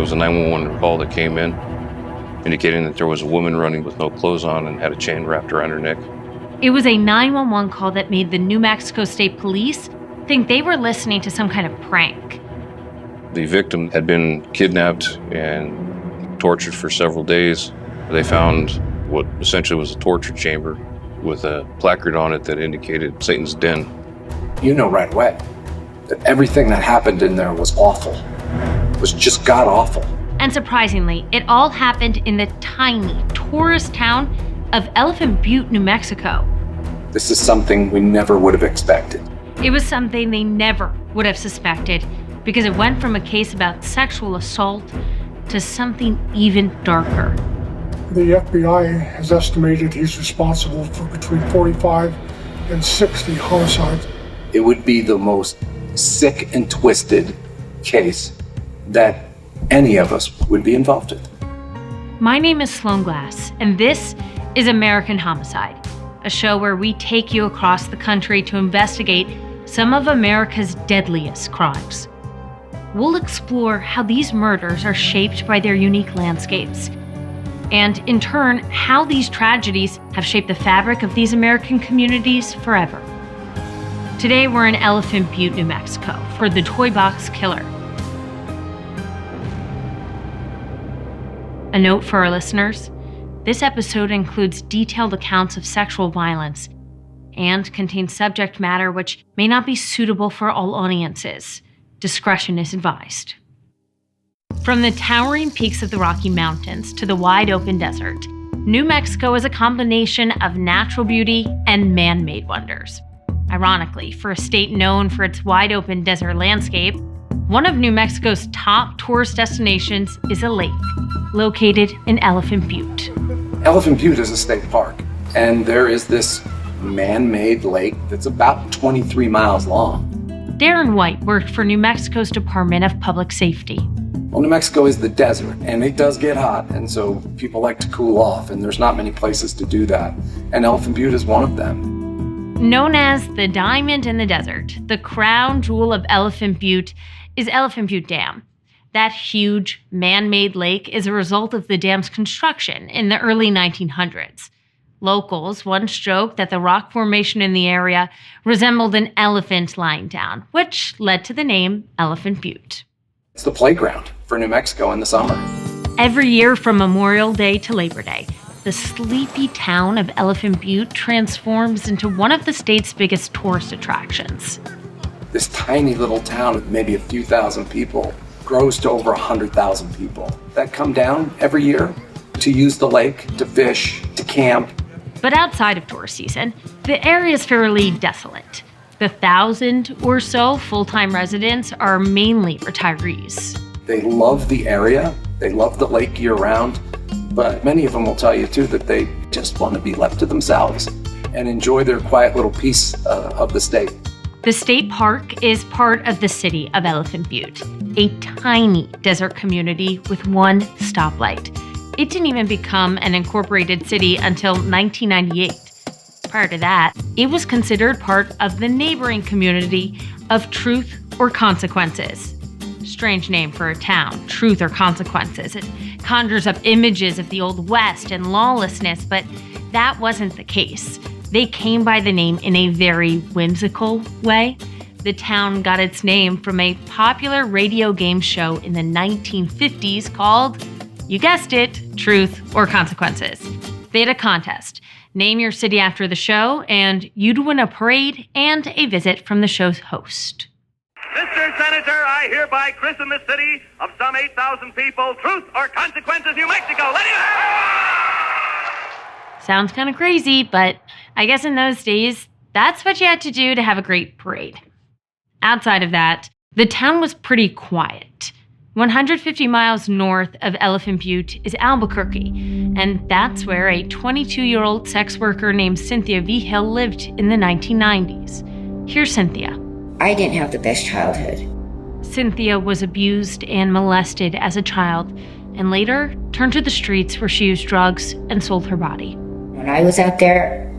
There was a 911 call that came in indicating that there was a woman running with no clothes on and had a chain wrapped around her neck. It was a 911 call that made the New Mexico State Police think they were listening to some kind of prank. The victim had been kidnapped and tortured for several days. They found what essentially was a torture chamber with a placard on it that indicated Satan's den. You know right away that everything that happened in there was awful. It was just god-awful. And surprisingly, it all happened in the tiny tourist town of Elephant Butte, New Mexico. This is something we never would have expected. It was something they never would have suspected because it went from a case about sexual assault to something even darker. The FBI has estimated he's responsible for between 45 and 60 homicides. It would be the most sick and twisted case that any of us would be involved in. My name is Sloan Glass, and this is American Homicide, a show where we take you across the country to investigate some of America's deadliest crimes. We'll explore how these murders are shaped by their unique landscapes, and in turn, how these tragedies have shaped the fabric of these American communities forever. Today, we're in Elephant Butte, New Mexico, for the Toy Box Killer. A note for our listeners, this episode includes detailed accounts of sexual violence and contains subject matter which may not be suitable for all audiences. Discretion is advised. From the towering peaks of the Rocky Mountains to the wide-open desert, New Mexico is a combination of natural beauty and man-made wonders. Ironically, for a state known for its wide-open desert landscape, one of New Mexico's top tourist destinations is a lake located in Elephant Butte. Elephant Butte is a state park, and there is this man-made lake that's about 23 miles long. Darren White worked for New Mexico's Department of Public Safety. Well, New Mexico is the desert, and it does get hot, and so people like to cool off, and there's not many places to do that, and Elephant Butte is one of them. Known as the Diamond in the Desert, the crown jewel of Elephant Butte is Elephant Butte Dam. That huge, man-made lake is a result of the dam's construction in the early 1900s. Locals once joked that the rock formation in the area resembled an elephant lying down, which led to the name Elephant Butte. It's the playground for New Mexico in the summer. Every year from Memorial Day to Labor Day, the sleepy town of Elephant Butte transforms into one of the state's biggest tourist attractions. This tiny little town with maybe a few thousand people grows to over 100,000 people that come down every year to use the lake, to fish, to camp. But outside of tourist season, the area is fairly desolate. The 1,000 or so full-time residents are mainly retirees. They love the area, they love the lake year-round, but many of them will tell you too that they just want to be left to themselves and enjoy their quiet little piece of the state. The state park is part of the city of Elephant Butte, a tiny desert community with one stoplight. It didn't even become an incorporated city until 1998. Prior to that, it was considered part of the neighboring community of Truth or Consequences. Strange name for a town, Truth or Consequences. It conjures up images of the Old West and lawlessness, but that wasn't the case. They came by the name in a very whimsical way. The town got its name from a popular radio game show in the 1950s called, you guessed it, Truth or Consequences. They had a contest. Name your city after the show, and you'd win a parade and a visit from the show's host. Mr. Senator, I hereby christen the city of some 8,000 people, Truth or Consequences, New Mexico. Let it Sounds kind of crazy, but I guess in those days, that's what you had to do to have a great parade. Outside of that, the town was pretty quiet. 150 miles north of Elephant Butte is Albuquerque, and that's where a 22-year-old sex worker named Cynthia Vigil lived in the 1990s. Here's Cynthia. I didn't have the best childhood. Cynthia was abused and molested as a child, and later turned to the streets where she used drugs and sold her body. When I was out there,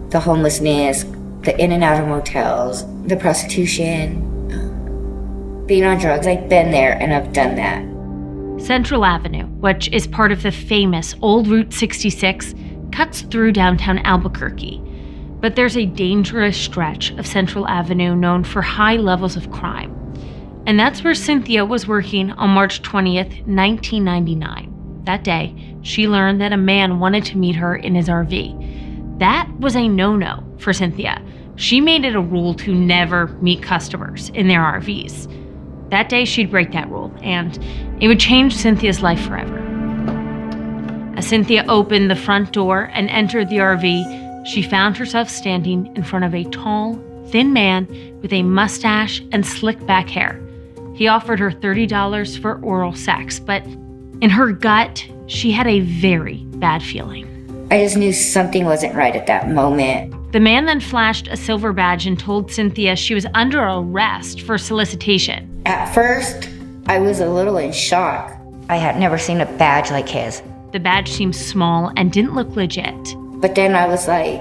the homelessness, the in and out of motels, the prostitution, being on drugs, I've been there and I've done that. Central Avenue, which is part of the famous old Route 66, cuts through downtown Albuquerque. But there's a dangerous stretch of Central Avenue known for high levels of crime. And that's where Cynthia was working on March 20th, 1999. That day, she learned that a man wanted to meet her in his RV. That was a no-no for Cynthia. She made it a rule to never meet customers in their RVs. That day, she'd break that rule, and it would change Cynthia's life forever. As Cynthia opened the front door and entered the RV, she found herself standing in front of a tall, thin man with a mustache and slick back hair. He offered her $30 for oral sex, but in her gut, she had a very bad feeling. I just knew something wasn't right at that moment. The man then flashed a silver badge and told Cynthia she was under arrest for solicitation. At first, I was a little in shock. I had never seen a badge like his. The badge seemed small and didn't look legit. But then I was like,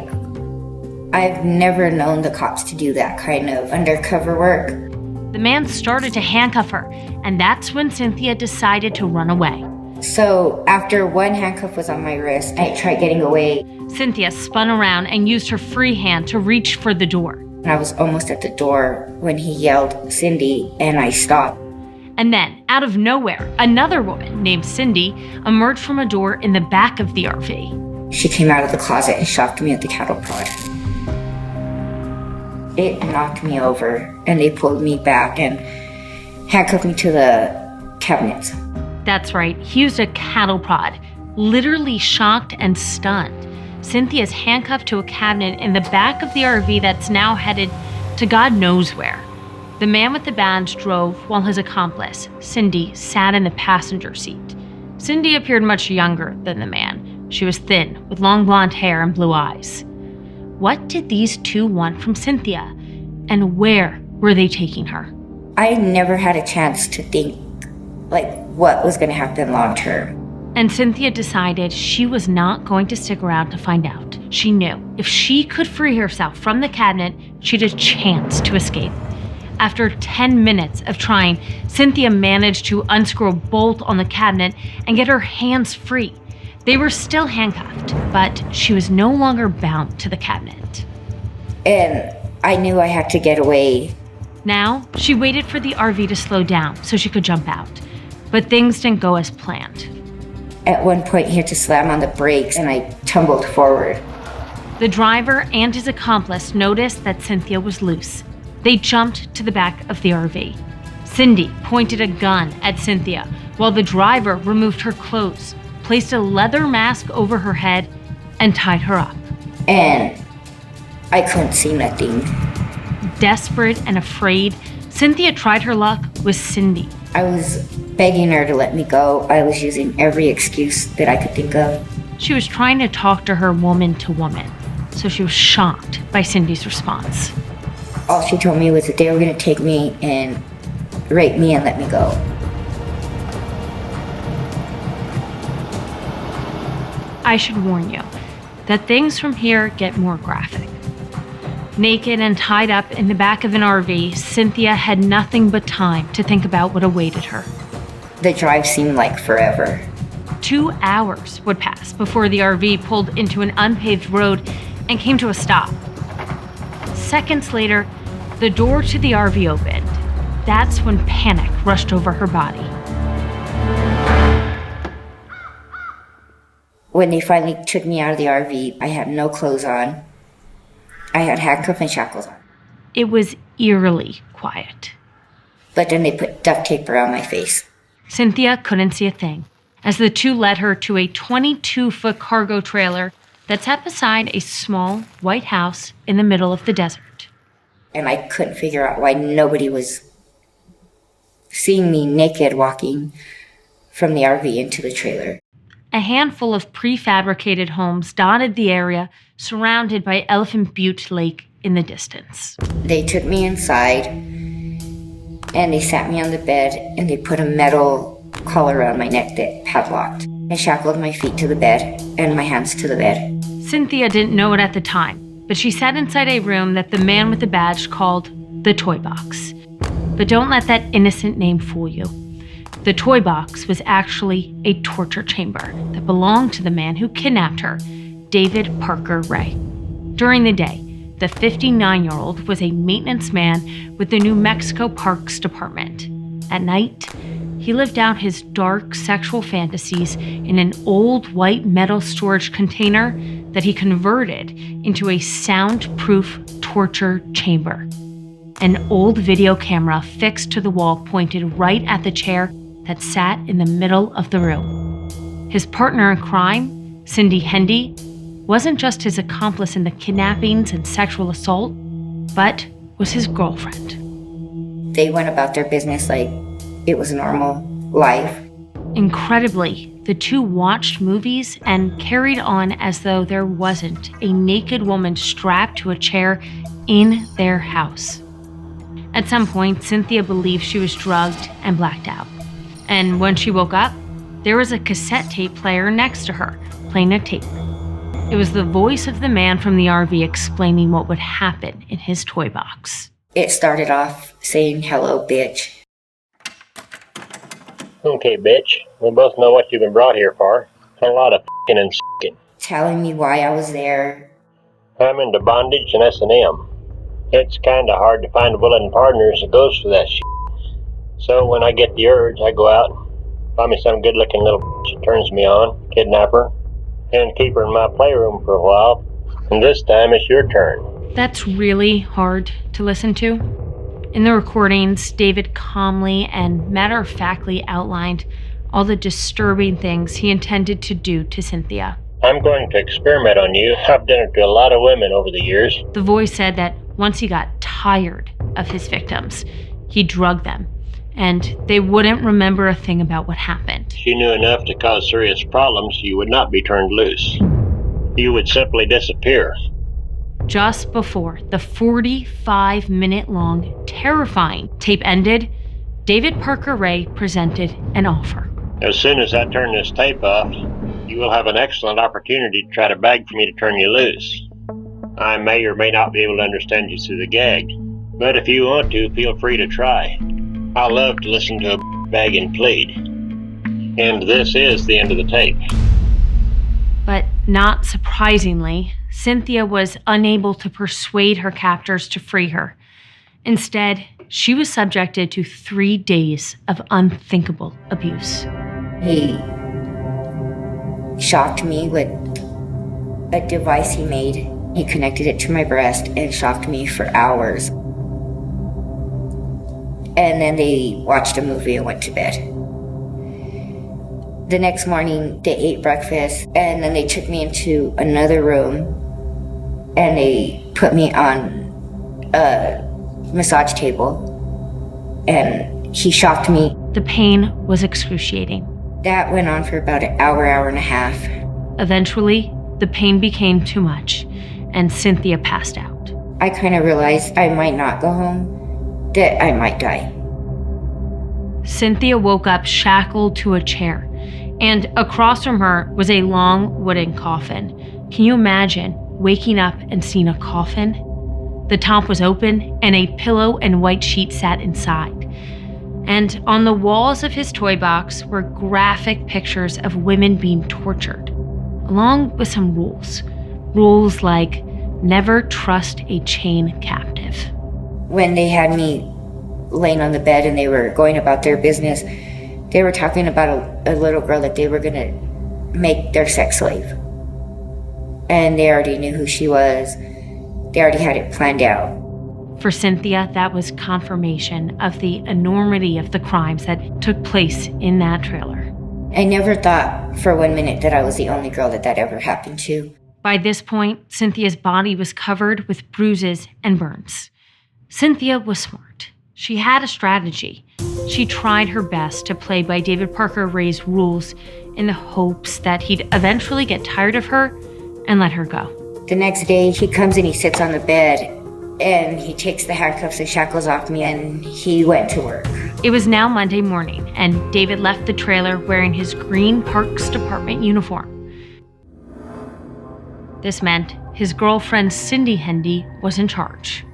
I've never known the cops to do that kind of undercover work. The man started to handcuff her, and that's when Cynthia decided to run away. So after one handcuff was on my wrist, I tried getting away. Cynthia spun around and used her free hand to reach for the door. I was almost at the door when he yelled, "Cindy," and I stopped. And then, out of nowhere, another woman named Cindy emerged from a door in the back of the RV. She came out of the closet and shocked me with the cattle prod. It knocked me over, and they pulled me back and handcuffed me to the cabinets. That's right, he used a cattle prod, literally shocked and stunned. Cynthia's handcuffed to a cabinet in the back of the RV that's now headed to God knows where. The man with the badge drove while his accomplice, Cindy, sat in the passenger seat. Cindy appeared much younger than the man. She was thin, with long blonde hair and blue eyes. What did these two want from Cynthia? And where were they taking her? I never had a chance to think, what was going to happen long term. And Cynthia decided she was not going to stick around to find out. She knew if she could free herself from the cabinet, she'd have a chance to escape. After 10 minutes of trying, Cynthia managed to unscrew a bolt on the cabinet and get her hands free. They were still handcuffed, but she was no longer bound to the cabinet. And I knew I had to get away. Now, she waited for the RV to slow down so she could jump out. But things didn't go as planned. At one point, he had to slam on the brakes, and I tumbled forward. The driver and his accomplice noticed that Cynthia was loose. They jumped to the back of the RV. Cindy pointed a gun at Cynthia, while the driver removed her clothes, placed a leather mask over her head, and tied her up. And I couldn't see nothing. Desperate and afraid, Cynthia tried her luck with Cindy. I was begging her to let me go. I was using every excuse that I could think of. She was trying to talk to her woman to woman, so she was shocked by Cindy's response. All she told me was that they were going to take me and rape me and let me go. I should warn you that things from here get more graphic. Naked and tied up in the back of an RV, Cynthia had nothing but time to think about what awaited her. The drive seemed like forever. 2 hours would pass before the RV pulled into an unpaved road and came to a stop. Seconds later, the door to the RV opened. That's when panic rushed over her body. When they finally took me out of the RV, I had no clothes on. I had handcuffs and shackles on. It was eerily quiet. But then they put duct tape around my face. Cynthia couldn't see a thing as the two led her to a 22-foot cargo trailer that sat beside a small white house in the middle of the desert. And I couldn't figure out why nobody was seeing me naked walking from the RV into the trailer. A handful of prefabricated homes dotted the area, surrounded by Elephant Butte Lake in the distance. They took me inside, and they sat me on the bed, and they put a metal collar around my neck that padlocked. I shackled my feet to the bed and my hands to the bed. Cynthia didn't know it at the time, but she sat inside a room that the man with the badge called the toy box. But don't let that innocent name fool you. The toy box was actually a torture chamber that belonged to the man who kidnapped her, David Parker Ray. During the day, the 59-year-old was a maintenance man with the New Mexico Parks Department. At night, he lived out his dark sexual fantasies in an old white metal storage container that he converted into a soundproof torture chamber. An old video camera fixed to the wall pointed right at the chair that sat in the middle of the room. His partner in crime, Cindy Hendy, wasn't just his accomplice in the kidnappings and sexual assault, but was his girlfriend. They went about their business like it was normal life. Incredibly, the two watched movies and carried on as though there wasn't a naked woman strapped to a chair in their house. At some point, Cynthia believed she was drugged and blacked out. And when she woke up, there was a cassette tape player next to her, playing a tape. It was the voice of the man from the RV explaining what would happen in his toy box. It started off saying, "Hello, bitch." Okay, bitch. We both know what you've been brought here for. A lot of f***ing and s***ing. Telling me why I was there. I'm into bondage and S&M. It's kinda hard to find willing partners that goes for that shit. So when I get the urge, I go out, find me some good-looking little bitch that turns me on, kidnap her, and keep her in my playroom for a while. And this time it's your turn. That's really hard to listen to. In the recordings, David calmly and matter-of-factly outlined all the disturbing things he intended to do to Cynthia. I'm going to experiment on you. I've done it to a lot of women over the years. The voice said that once he got tired of his victims, he drugged them, and they wouldn't remember a thing about what happened. She knew enough to cause serious problems. You would not be turned loose. You would simply disappear. Just before the 45-minute-long, terrifying tape ended, David Parker Ray presented an offer. As soon as I turn this tape off, you will have an excellent opportunity to try to beg for me to turn you loose. I may or may not be able to understand you through the gag, but if you want to, feel free to try. I love to listen to a beg and plead. And this is the end of the tape. But not surprisingly, Cynthia was unable to persuade her captors to free her. Instead, she was subjected to 3 days of unthinkable abuse. He shocked me with a device he made. He connected it to my breast and shocked me for hours. And then they watched a movie and went to bed. The next morning, they ate breakfast, and then they took me into another room, and they put me on a massage table, and he shocked me. The pain was excruciating. That went on for about an hour, hour and a half. Eventually, the pain became too much, and Cynthia passed out. I kind of realized I might not go home, that I might die. Cynthia woke up shackled to a chair, and across from her was a long wooden coffin. Can you imagine waking up and seeing a coffin? The top was open, and a pillow and white sheet sat inside. And on the walls of his toy box were graphic pictures of women being tortured, along with some rules. Rules like never trust a chain captive. When they had me laying on the bed and they were going about their business, they were talking about a little girl that they were going to make their sex slave. And they already knew who she was. They already had it planned out. For Cynthia, that was confirmation of the enormity of the crimes that took place in that trailer. I never thought for 1 minute that I was the only girl that ever happened to. By this point, Cynthia's body was covered with bruises and burns. Cynthia was smart. She had a strategy. She tried her best to play by David Parker Ray's rules in the hopes that he'd eventually get tired of her and let her go. The next day, he comes and he sits on the bed and he takes the handcuffs and shackles off me and he went to work. It was now Monday morning, and David left the trailer wearing his Green Parks Department uniform. This meant his girlfriend, Cindy Hendy, was in charge.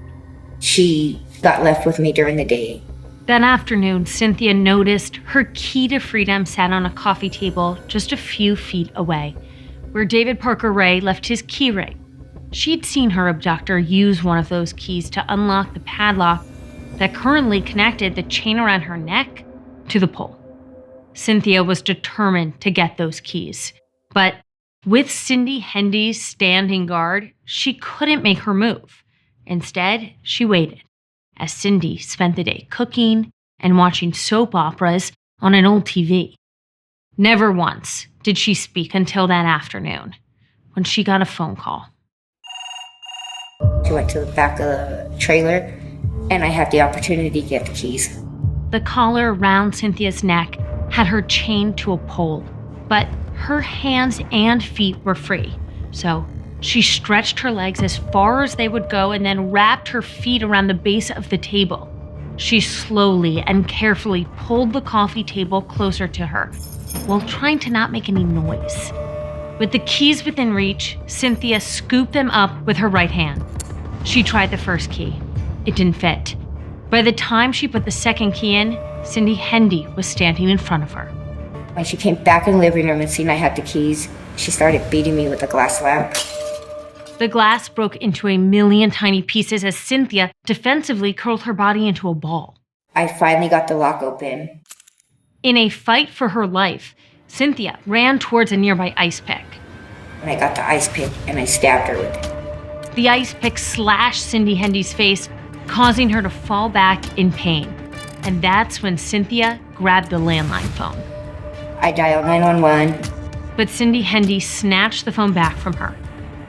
She got left with me during the day, That afternoon, Cynthia noticed her key to freedom sat on a coffee table just a few feet away, where David Parker Ray left his key ring. She'd seen her abductor use one of those keys to unlock the padlock that currently connected the chain around her neck to the pole. Cynthia was determined to get those keys, but with Cindy Hendy standing guard, she couldn't make her move. Instead, she waited, as Cindy spent the day cooking and watching soap operas on an old TV. Never once did she speak until that afternoon, when she got a phone call. She went to the back of the trailer, and I had the opportunity to get the keys. The collar around Cynthia's neck had her chained to a pole, but her hands and feet were free. So she stretched her legs as far as they would go and then wrapped her feet around the base of the table. She slowly and carefully pulled the coffee table closer to her while trying to not make any noise. With the keys within reach, Cynthia scooped them up with her right hand. She tried the first key. It didn't fit. By the time she put the second key in, Cindy Hendy was standing in front of her. When she came back in the living room and seen I had the keys, she started beating me with a glass lamp. The glass broke into a million tiny pieces as Cynthia defensively curled her body into a ball. I finally got the lock open. In a fight for her life, Cynthia ran towards a nearby ice pick. And I got the ice pick and I stabbed her with it. The ice pick slashed Cindy Hendy's face, causing her to fall back in pain. And that's when Cynthia grabbed the landline phone. I dialed 911. But Cindy Hendy snatched the phone back from her.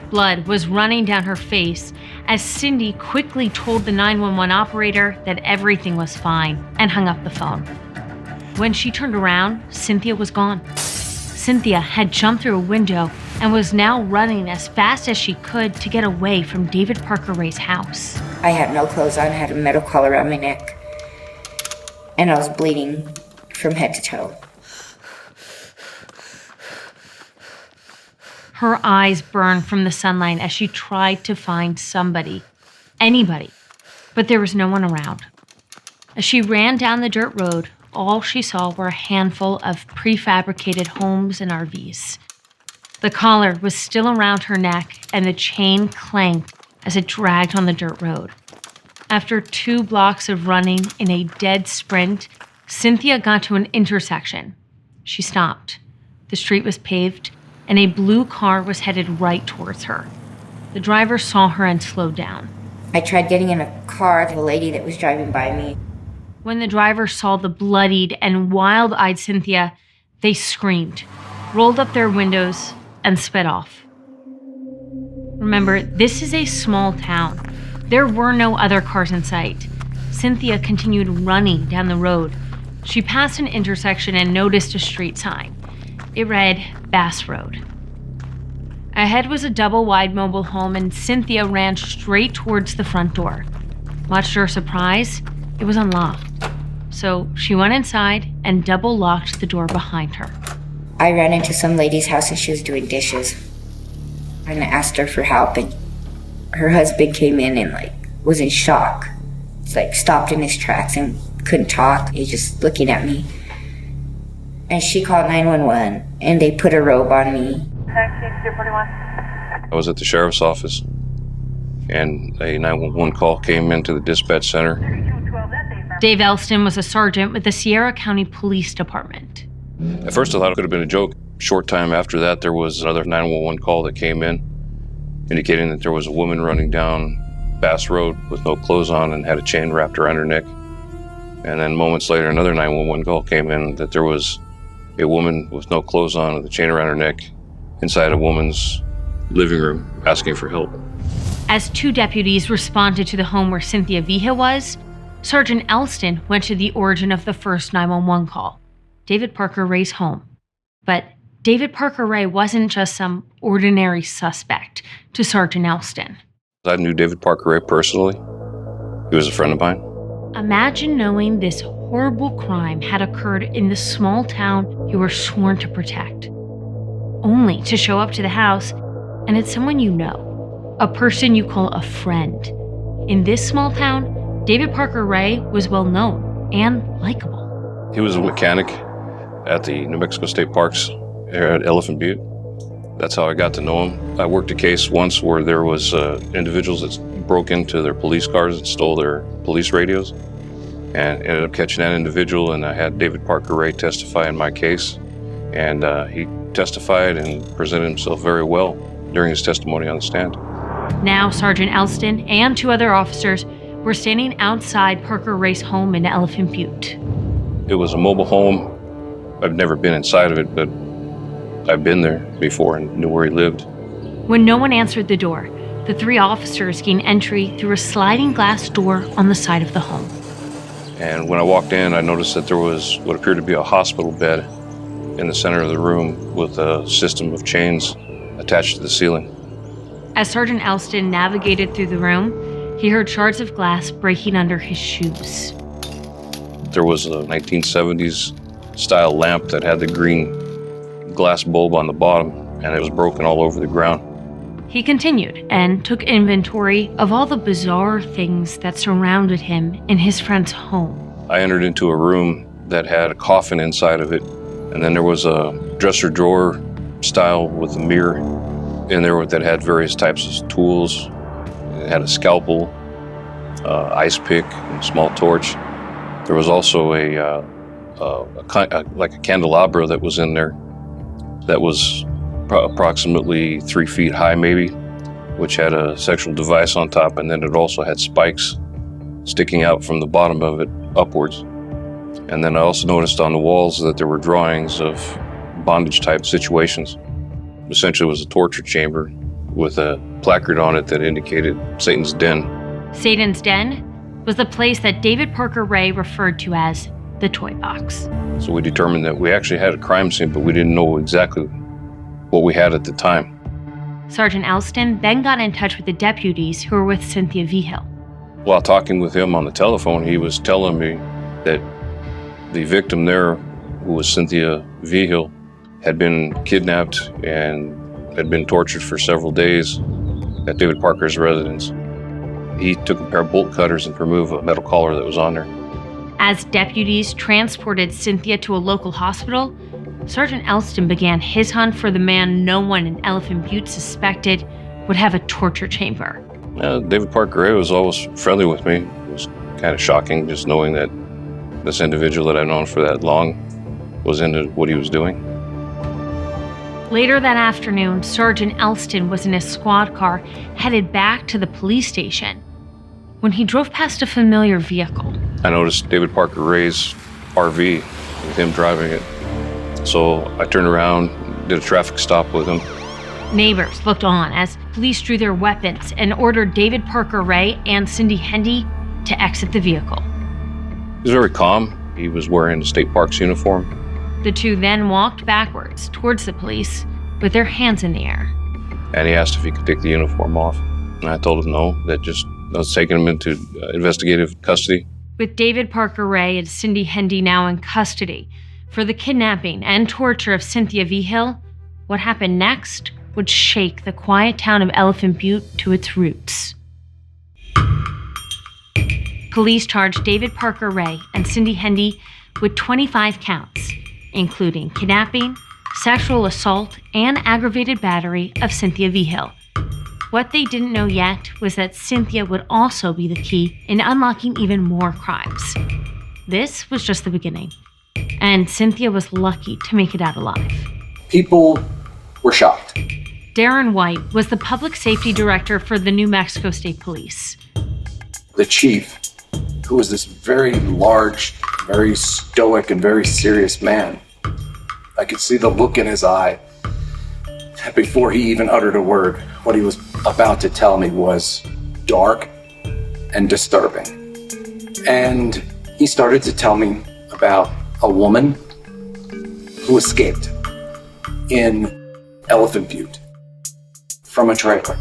Blood was running down her face as Cindy quickly told the 911 operator that everything was fine and hung up the phone. When she turned around, Cynthia was gone. Cynthia had jumped through a window and was now running as fast as she could to get away from David Parker Ray's house. I had no clothes on, I had a metal collar around my neck, and I was bleeding from head to toe. Her eyes burned from the sunlight as she tried to find somebody, anybody, but there was no one around. As she ran down the dirt road, all she saw were a handful of prefabricated homes and RVs. The collar was still around her neck and the chain clanked as it dragged on the dirt road. After 2 blocks of running in a dead sprint, Cynthia got to an intersection. She stopped. The street was paved, and a blue car was headed right towards her. The driver saw her and slowed down. I tried getting in a car with a lady that was driving by me. When the driver saw the bloodied and wild-eyed Cynthia, they screamed, rolled up their windows, and sped off. Remember, this is a small town. There were no other cars in sight. Cynthia continued running down the road. She passed an intersection and noticed a street sign. It read Bass Road. Ahead was a double-wide mobile home, and Cynthia ran straight towards the front door. Much to her surprise, it was unlocked. So she went inside and double-locked the door behind her. I ran into some lady's house and she was doing dishes. And I asked her for help, and her husband came in and was in shock. It's stopped in his tracks and couldn't talk. He's just looking at me. And she called 911, and they put a robe on me. I was at the sheriff's office, and a 911 call came into the dispatch center. Dave Elston was a sergeant with the Sierra County Police Department. At first, I thought it could have been a joke. Short time after that, there was another 911 call that came in, indicating that there was a woman running down Bass Road with no clothes on and had a chain wrapped around her neck. And then moments later, another 911 call came in that there was a woman with no clothes on with a chain around her neck inside a woman's living room asking for help. As 2 deputies responded to the home where Cynthia Vija was, Sergeant Elston went to the origin of the first 911 call, David Parker Ray's home. But David Parker Ray wasn't just some ordinary suspect to Sergeant Elston. I knew David Parker Ray personally. He was a friend of mine. Imagine knowing this horrible crime had occurred in the small town you were sworn to protect, only to show up to the house and it's someone you know, a person you call a friend. In this small town, David Parker Ray was well known. and likable. He was a mechanic at the New Mexico State Parks here at Elephant Butte. That's how I got to know him. I worked a case once where there was individuals that broke into their police cars and stole their police radios, and ended up catching that individual, and I had David Parker Ray testify in my case, and he testified and presented himself very well during his testimony on the stand. Now Sergeant Elston and 2 other officers were standing outside Parker Ray's home in Elephant Butte. It was a mobile home. I've never been inside of it, but I've been there before and knew where he lived. When no one answered the door, the 3 officers gained entry through a sliding glass door on the side of the home. And when I walked in, I noticed that there was what appeared to be a hospital bed in the center of the room with a system of chains attached to the ceiling. As Sergeant Elston navigated through the room, he heard shards of glass breaking under his shoes. There was a 1970s style lamp that had the green glass bulb on the bottom, and it was broken all over the ground. He continued and took inventory of all the bizarre things that surrounded him in his friend's home. I entered into a room that had a coffin inside of it, and then there was a dresser drawer style with a mirror in there that had various types of tools. It had a scalpel, ice pick, and a small torch. There was also like a candelabra that was in there that was approximately 3 feet high maybe, which had a sexual device on top, and then it also had spikes sticking out from the bottom of it upwards. And then I also noticed on the walls that there were drawings of bondage type situations. Essentially it was a torture chamber with a placard on it that indicated Satan's Den. Satan's Den was the place that David Parker Ray referred to as the toy box. So we determined that we actually had a crime scene, but we didn't know exactly what we had at the time. Sergeant Elston then got in touch with the deputies who were with Cynthia Vigil. While talking with him on the telephone, he was telling me that the victim there, who was Cynthia Vigil, had been kidnapped and had been tortured for several days at David Parker's residence. He took a pair of bolt cutters and removed a metal collar that was on there. As deputies transported Cynthia to a local hospital, Sergeant Elston began his hunt for the man no one in Elephant Butte suspected would have a torture chamber. David Parker Ray was always friendly with me. It was kind of shocking just knowing that this individual that I've known for that long was into what he was doing. Later that afternoon, Sergeant Elston was in his squad car headed back to the police station when he drove past a familiar vehicle. I noticed David Parker Ray's RV with him driving it. So I turned around, did a traffic stop with him. Neighbors looked on as police drew their weapons and ordered David Parker Ray and Cindy Hendy to exit the vehicle. He was very calm. He was wearing a state parks uniform. The 2 then walked backwards towards the police with their hands in the air. And he asked if he could take the uniform off. And I told him no, that just I was taking him into investigative custody. With David Parker Ray and Cindy Hendy now in custody for the kidnapping and torture of Cynthia Vigil, what happened next would shake the quiet town of Elephant Butte to its roots. Police charged David Parker Ray and Cindy Hendy with 25 counts, including kidnapping, sexual assault, and aggravated battery of Cynthia Vigil. What they didn't know yet was that Cynthia would also be the key in unlocking even more crimes. This was just the beginning, and Cynthia was lucky to make it out alive. People were shocked. Darren White was the public safety director for the New Mexico State Police. The chief, who was this very large, very stoic, and very serious man, I could see the look in his eye before he even uttered a word. What he was about to tell me was dark and disturbing. And he started to tell me about a woman who escaped in Elephant Butte from a trailer.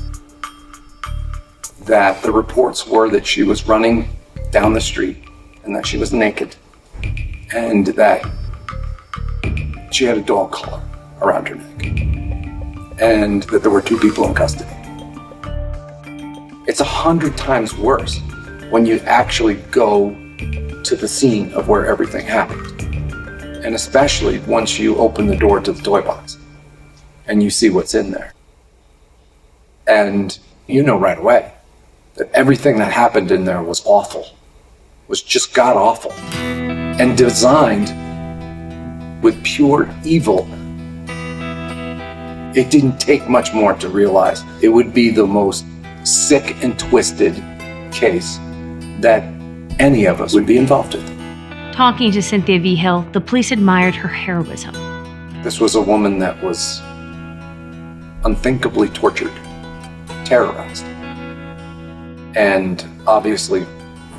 That the reports were that she was running down the street and that she was naked and that she had a dog collar around her neck and that there were 2 people in custody. It's 100 times worse when you actually go to the scene of where everything happened. And especially once you open the door to the toy box and you see what's in there. And you know right away that everything that happened in there was awful, was just god awful, and designed with pure evil. It didn't take much more to realize it would be the most sick and twisted case that any of us would be involved in. Talking to Cynthia V. Hill, the police admired her heroism. This was a woman that was unthinkably tortured, terrorized, and obviously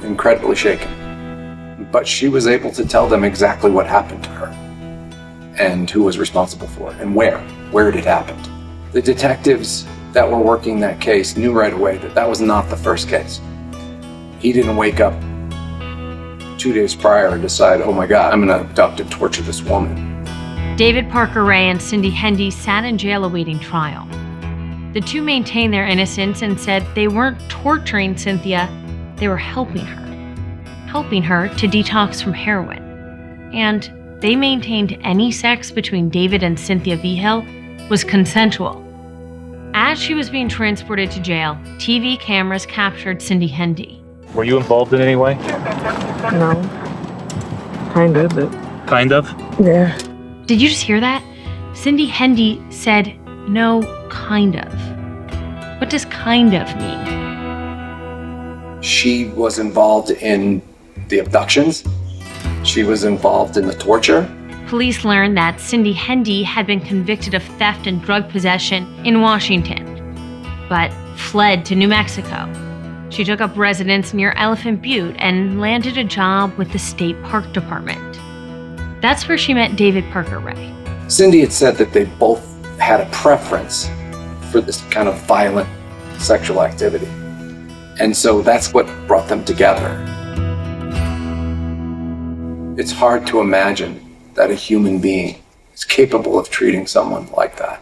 incredibly shaken. But she was able to tell them exactly what happened to her and who was responsible for it and where it had happened. The detectives that were working that case knew right away that that was not the first case. He didn't wake up 2 days prior and decide, oh my God, I'm gonna abduct and torture this woman. David Parker Ray and Cindy Hendy sat in jail awaiting trial. The two maintained their innocence and said they weren't torturing Cynthia, they were helping her to detox from heroin. And they maintained any sex between David and Cynthia V. Hill was consensual. As she was being transported to jail, TV cameras captured Cindy Hendy. Were you involved in any way? No. Kind of, but... Kind of? Yeah. Did you just hear that? Cindy Hendy said, no, kind of. What does kind of mean? She was involved in the abductions. She was involved in the torture. Police learned that Cindy Hendy had been convicted of theft and drug possession in Washington, but fled to New Mexico. She took up residence near Elephant Butte and landed a job with the state park department. That's where she met David Parker Ray. Cindy had said that they both had a preference for this kind of violent sexual activity. And so that's what brought them together. It's hard to imagine that a human being is capable of treating someone like that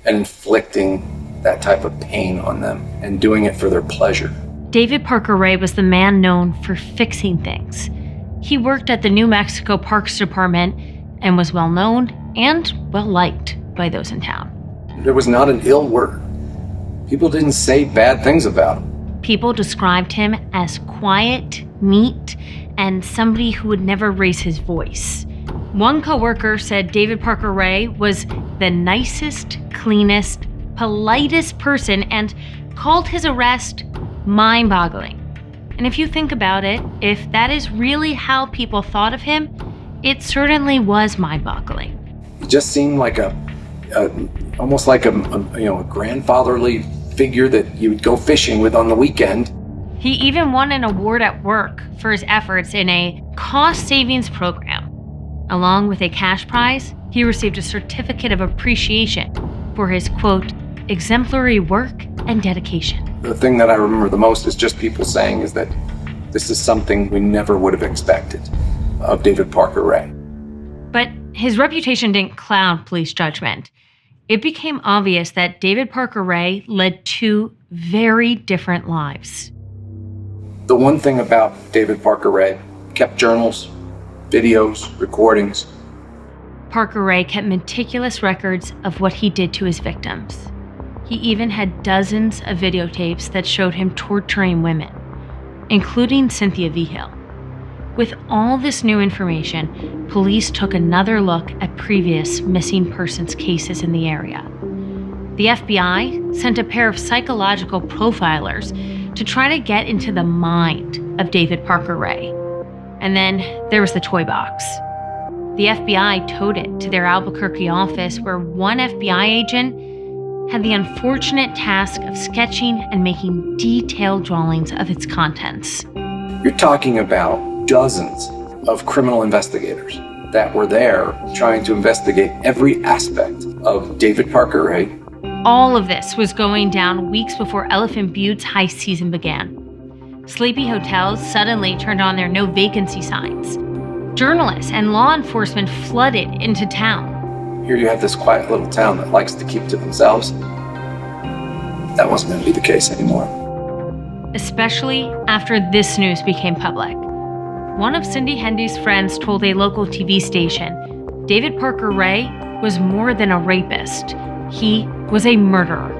and inflicting that type of pain on them and doing it for their pleasure. David Parker Ray was the man known for fixing things. He worked at the New Mexico Parks Department and was well known and well liked by those in town. There was not an ill word. People didn't say bad things about him. People described him as quiet, neat, and somebody who would never raise his voice. One coworker said David Parker Ray was the nicest, cleanest, politest person and called his arrest mind-boggling. And if you think about it, if that is really how people thought of him, it certainly was mind-boggling. He just seemed like almost like a grandfatherly figure that you would go fishing with on the weekend. He even won an award at work for his efforts in a cost savings program. Along with a cash prize, he received a certificate of appreciation for his, quote, exemplary work and dedication. The thing that I remember the most is just people saying is that this is something we never would have expected of David Parker Ray. But his reputation didn't cloud police judgment. It became obvious that David Parker Ray led two very different lives. The one thing about David Parker Ray, kept journals, videos, recordings. Parker Ray kept meticulous records of what he did to his victims. He even had dozens of videotapes that showed him torturing women, including Cynthia V. Hill. With all this new information, police took another look at previous missing persons cases in the area. The FBI sent a pair of psychological profilers to try to get into the mind of David Parker Ray. And then there was the toy box. The FBI towed it to their Albuquerque office, where one FBI agent had the unfortunate task of sketching and making detailed drawings of its contents. You're talking about dozens of criminal investigators that were there trying to investigate every aspect of David Parker Ray. All of this was going down weeks before Elephant Butte's heist season began. Sleepy hotels suddenly turned on their no vacancy signs. Journalists and law enforcement flooded into town. Here you have this quiet little town that likes to keep to themselves. That wasn't going to be the case anymore. Especially after this news became public. One of Cindy Hendy's friends told a local TV station, David Parker Ray was more than a rapist. He was a murderer.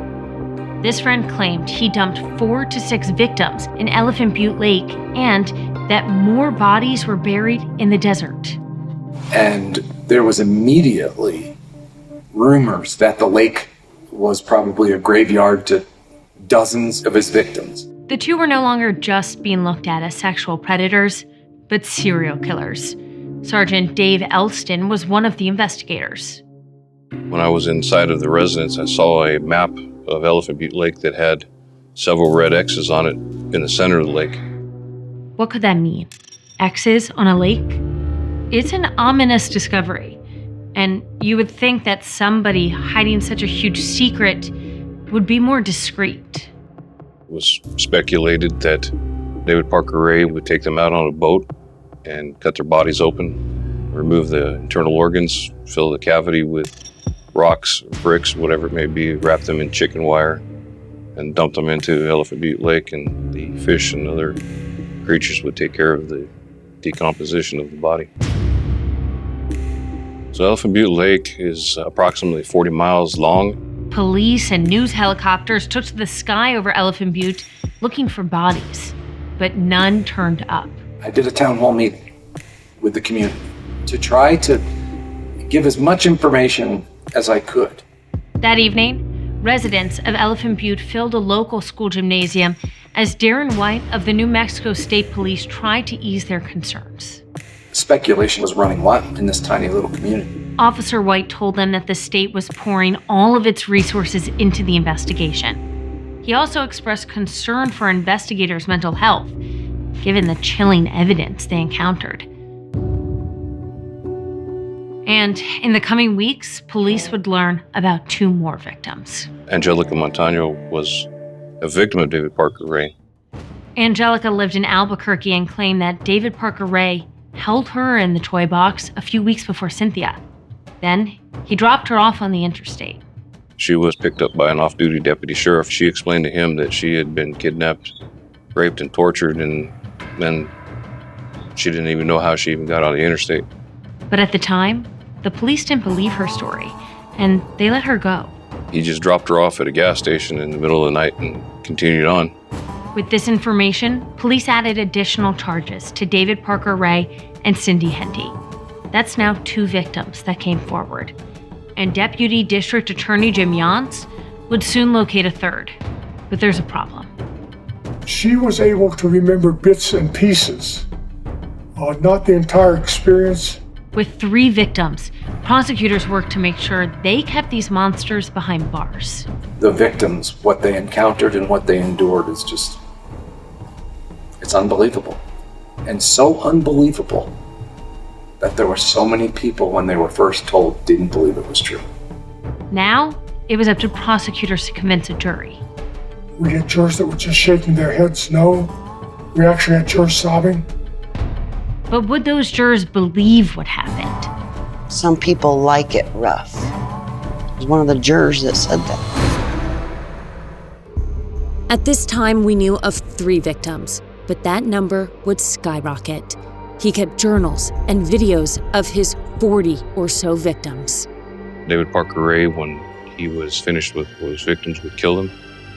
This friend claimed he dumped 4 to 6 victims in Elephant Butte Lake and that more bodies were buried in the desert. And there was immediately rumors that the lake was probably a graveyard to dozens of his victims. The two were no longer just being looked at as sexual predators, but serial killers. Sergeant Dave Elston was one of the investigators. When I was inside of the residence, I saw a map of Elephant Butte Lake that had several red X's on it in the center of the lake. What could that mean? X's on a lake? It's an ominous discovery, and you would think that somebody hiding such a huge secret would be more discreet. It was speculated that David Parker Ray would take them out on a boat and cut their bodies open, remove the internal organs, fill the cavity with rocks, bricks, whatever it may be, wrap them in chicken wire, and dump them into Elephant Butte Lake, and the fish and other creatures would take care of the decomposition of the body. So Elephant Butte Lake is approximately 40 miles long. Police and news helicopters took to the sky over Elephant Butte looking for bodies, but none turned up. I did a town hall meeting with the community to try to give as much information as I could. That evening, residents of Elephant Butte filled a local school gymnasium as Darren White of the New Mexico State Police tried to ease their concerns. Speculation was running wild in this tiny little community. Officer White told them that the state was pouring all of its resources into the investigation. He also expressed concern for investigators' mental health, given the chilling evidence they encountered. And in the coming weeks, police would learn about 2 more victims. Angelica Montano was a victim of David Parker Ray. Angelica lived in Albuquerque and claimed that David Parker Ray held her in the toy box a few weeks before Cynthia. Then he dropped her off on the interstate. She was picked up by an off-duty deputy sheriff. She explained to him that she had been kidnapped, raped, and tortured, and then she didn't even know how she even got on the interstate. But at the time, the police didn't believe her story, and they let her go. He just dropped her off at a gas station in the middle of the night and continued on. With this information, police added additional charges to David Parker Ray and Cindy Hendy. That's now 2 victims that came forward. And Deputy District Attorney Jim Yance would soon locate a 3rd. But there's a problem. She was able to remember bits and pieces, not the entire experience. With 3 victims, prosecutors worked to make sure they kept these monsters behind bars. The victims, what they encountered and what they endured is just, it's unbelievable. And so unbelievable that there were so many people when they were first told didn't believe it was true. Now, it was up to prosecutors to convince a jury. We had jurors that were just shaking their heads no. We actually had jurors sobbing. But would those jurors believe what happened? Some people like it rough. It was one of the jurors that said that. At this time, we knew of 3 victims, but that number would skyrocket. He kept journals and videos of his 40 or so victims. David Parker Ray, when he was finished with his victims, would kill them.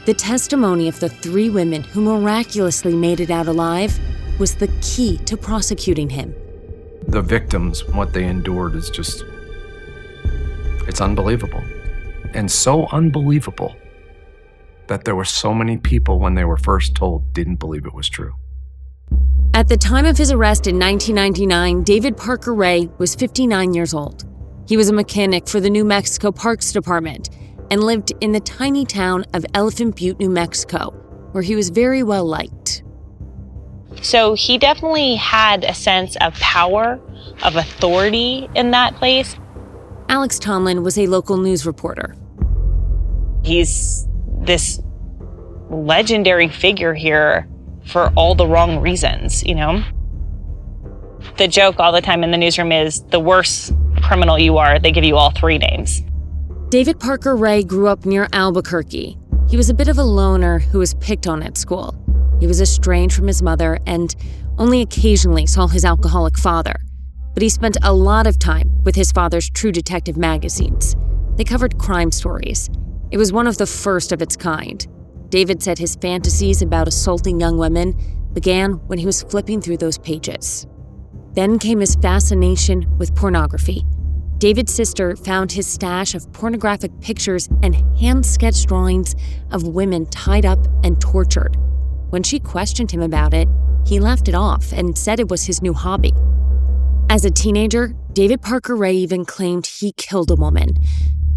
The testimony of the 3 women who miraculously made it out alive was the key to prosecuting him. The victims, what they endured is just, it's unbelievable. And so unbelievable that there were so many people when they were first told didn't believe it was true. At the time of his arrest in 1999, David Parker Ray was 59 years old. He was a mechanic for the New Mexico Parks Department and lived in the tiny town of Elephant Butte, New Mexico, where he was very well liked. So he definitely had a sense of power, of authority in that place. Alex Tomlin was a local news reporter. He's this legendary figure here for all the wrong reasons, you know? The joke all the time in the newsroom is the worse criminal you are, they give you all 3 names. David Parker Ray grew up near Albuquerque. He was a bit of a loner who was picked on at school. He was estranged from his mother, and only occasionally saw his alcoholic father, but he spent a lot of time with his father's True Detective magazines. They covered crime stories. It was one of the first of its kind. David said his fantasies about assaulting young women began when he was flipping through those pages. Then came his fascination with pornography. David's sister found his stash of pornographic pictures and hand-sketched drawings of women tied up and tortured. When she questioned him about it, he laughed it off and said it was his new hobby. As a teenager, David Parker Ray even claimed he killed a woman,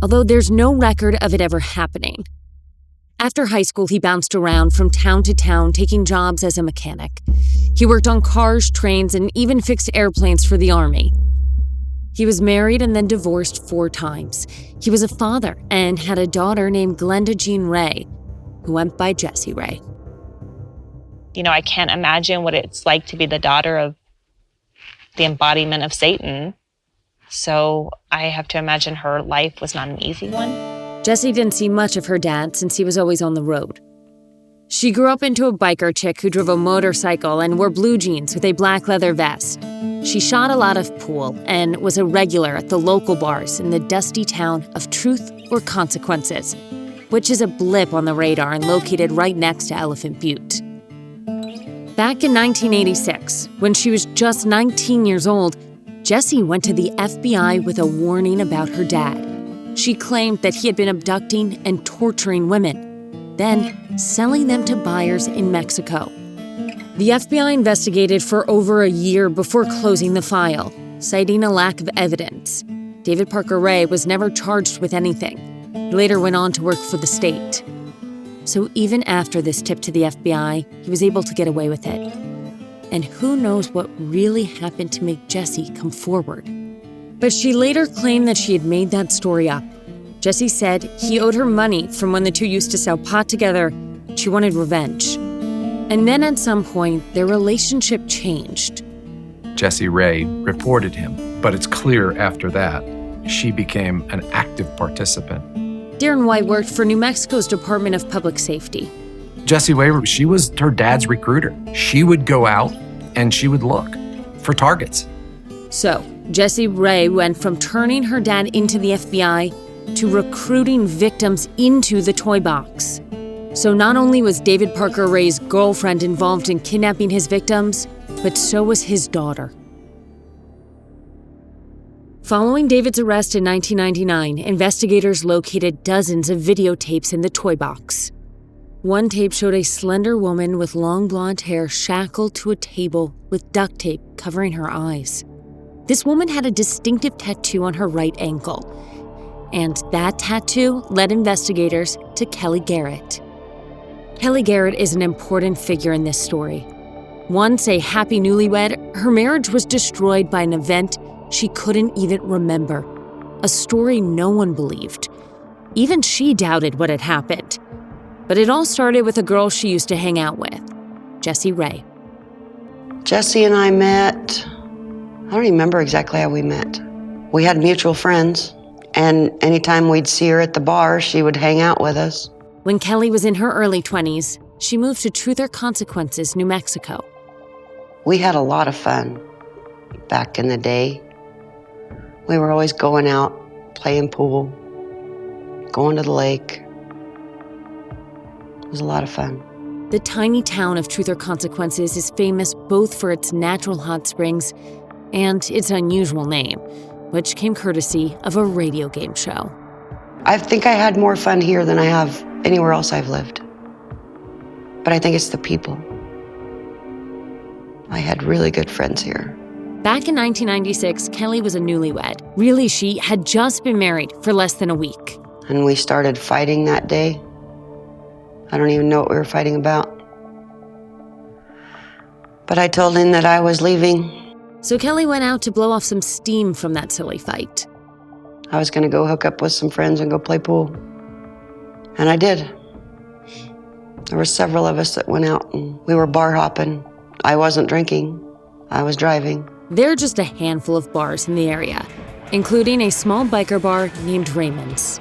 although there's no record of it ever happening. After high school, he bounced around from town to town, taking jobs as a mechanic. He worked on cars, trains, and even fixed airplanes for the Army. He was married and then divorced 4 times. He was a father and had a daughter named Glenda Jean Ray, who went by Jessie Ray. I can't imagine what it's like to be the daughter of the embodiment of Satan. So I have to imagine her life was not an easy one. Jessie didn't see much of her dad since he was always on the road. She grew up into a biker chick who drove a motorcycle and wore blue jeans with a black leather vest. She shot a lot of pool and was a regular at the local bars in the dusty town of Truth or Consequences, which is a blip on the radar and located right next to Elephant Butte. Back in 1986, when she was just 19 years old, Jessie went to the FBI with a warning about her dad. She claimed that he had been abducting and torturing women, then selling them to buyers in Mexico. The FBI investigated for over a year before closing the file, citing a lack of evidence. David Parker Ray was never charged with anything. He later went on to work for the state. So even after this tip to the FBI, he was able to get away with it. And who knows what really happened to make Jessie come forward. But she later claimed that she had made that story up. Jessie said he owed her money from when the two used to sell pot together. She wanted revenge. And then at some point, their relationship changed. Jessie Ray reported him, but it's clear after that, she became an active participant. Darren White worked for New Mexico's Department of Public Safety. Jessie Ray, she was her dad's recruiter. She would go out and she would look for targets. So, Jessie Ray went from turning her dad into the FBI to recruiting victims into the toy box. So not only was David Parker Ray's girlfriend involved in kidnapping his victims, but so was his daughter. Following David's arrest in 1999, investigators located dozens of videotapes in the toy box. One tape showed a slender woman with long blonde hair shackled to a table with duct tape covering her eyes. This woman had a distinctive tattoo on her right ankle, and that tattoo led investigators to Kelly Garrett. Kelly Garrett is an important figure in this story. Once a happy newlywed, her marriage was destroyed by an event she couldn't even remember. A story no one believed. Even she doubted what had happened. But it all started with a girl she used to hang out with, Jessie Ray. Jessie and I met, I don't remember exactly how we met. We had mutual friends, and anytime we'd see her at the bar, she would hang out with us. When Kelly was in her early 20s, she moved to Truth or Consequences, New Mexico. We had a lot of fun back in the day. We were always going out, playing pool, going to the lake. It was a lot of fun. The tiny town of Truth or Consequences is famous both for its natural hot springs and its unusual name, which came courtesy of a radio game show. I think I had more fun here than I have anywhere else I've lived. But I think it's the people. I had really good friends here. Back in 1996, Kelly was a newlywed. Really, she had just been married for less than a week. And we started fighting that day. I don't even know what we were fighting about. But I told him that I was leaving. So Kelly went out to blow off some steam from that silly fight. I was gonna go hook up with some friends and go play pool. And I did. There were several of us that went out and we were bar hopping. I wasn't drinking, I was driving. There are just a handful of bars in the area, including a small biker bar named Raymond's.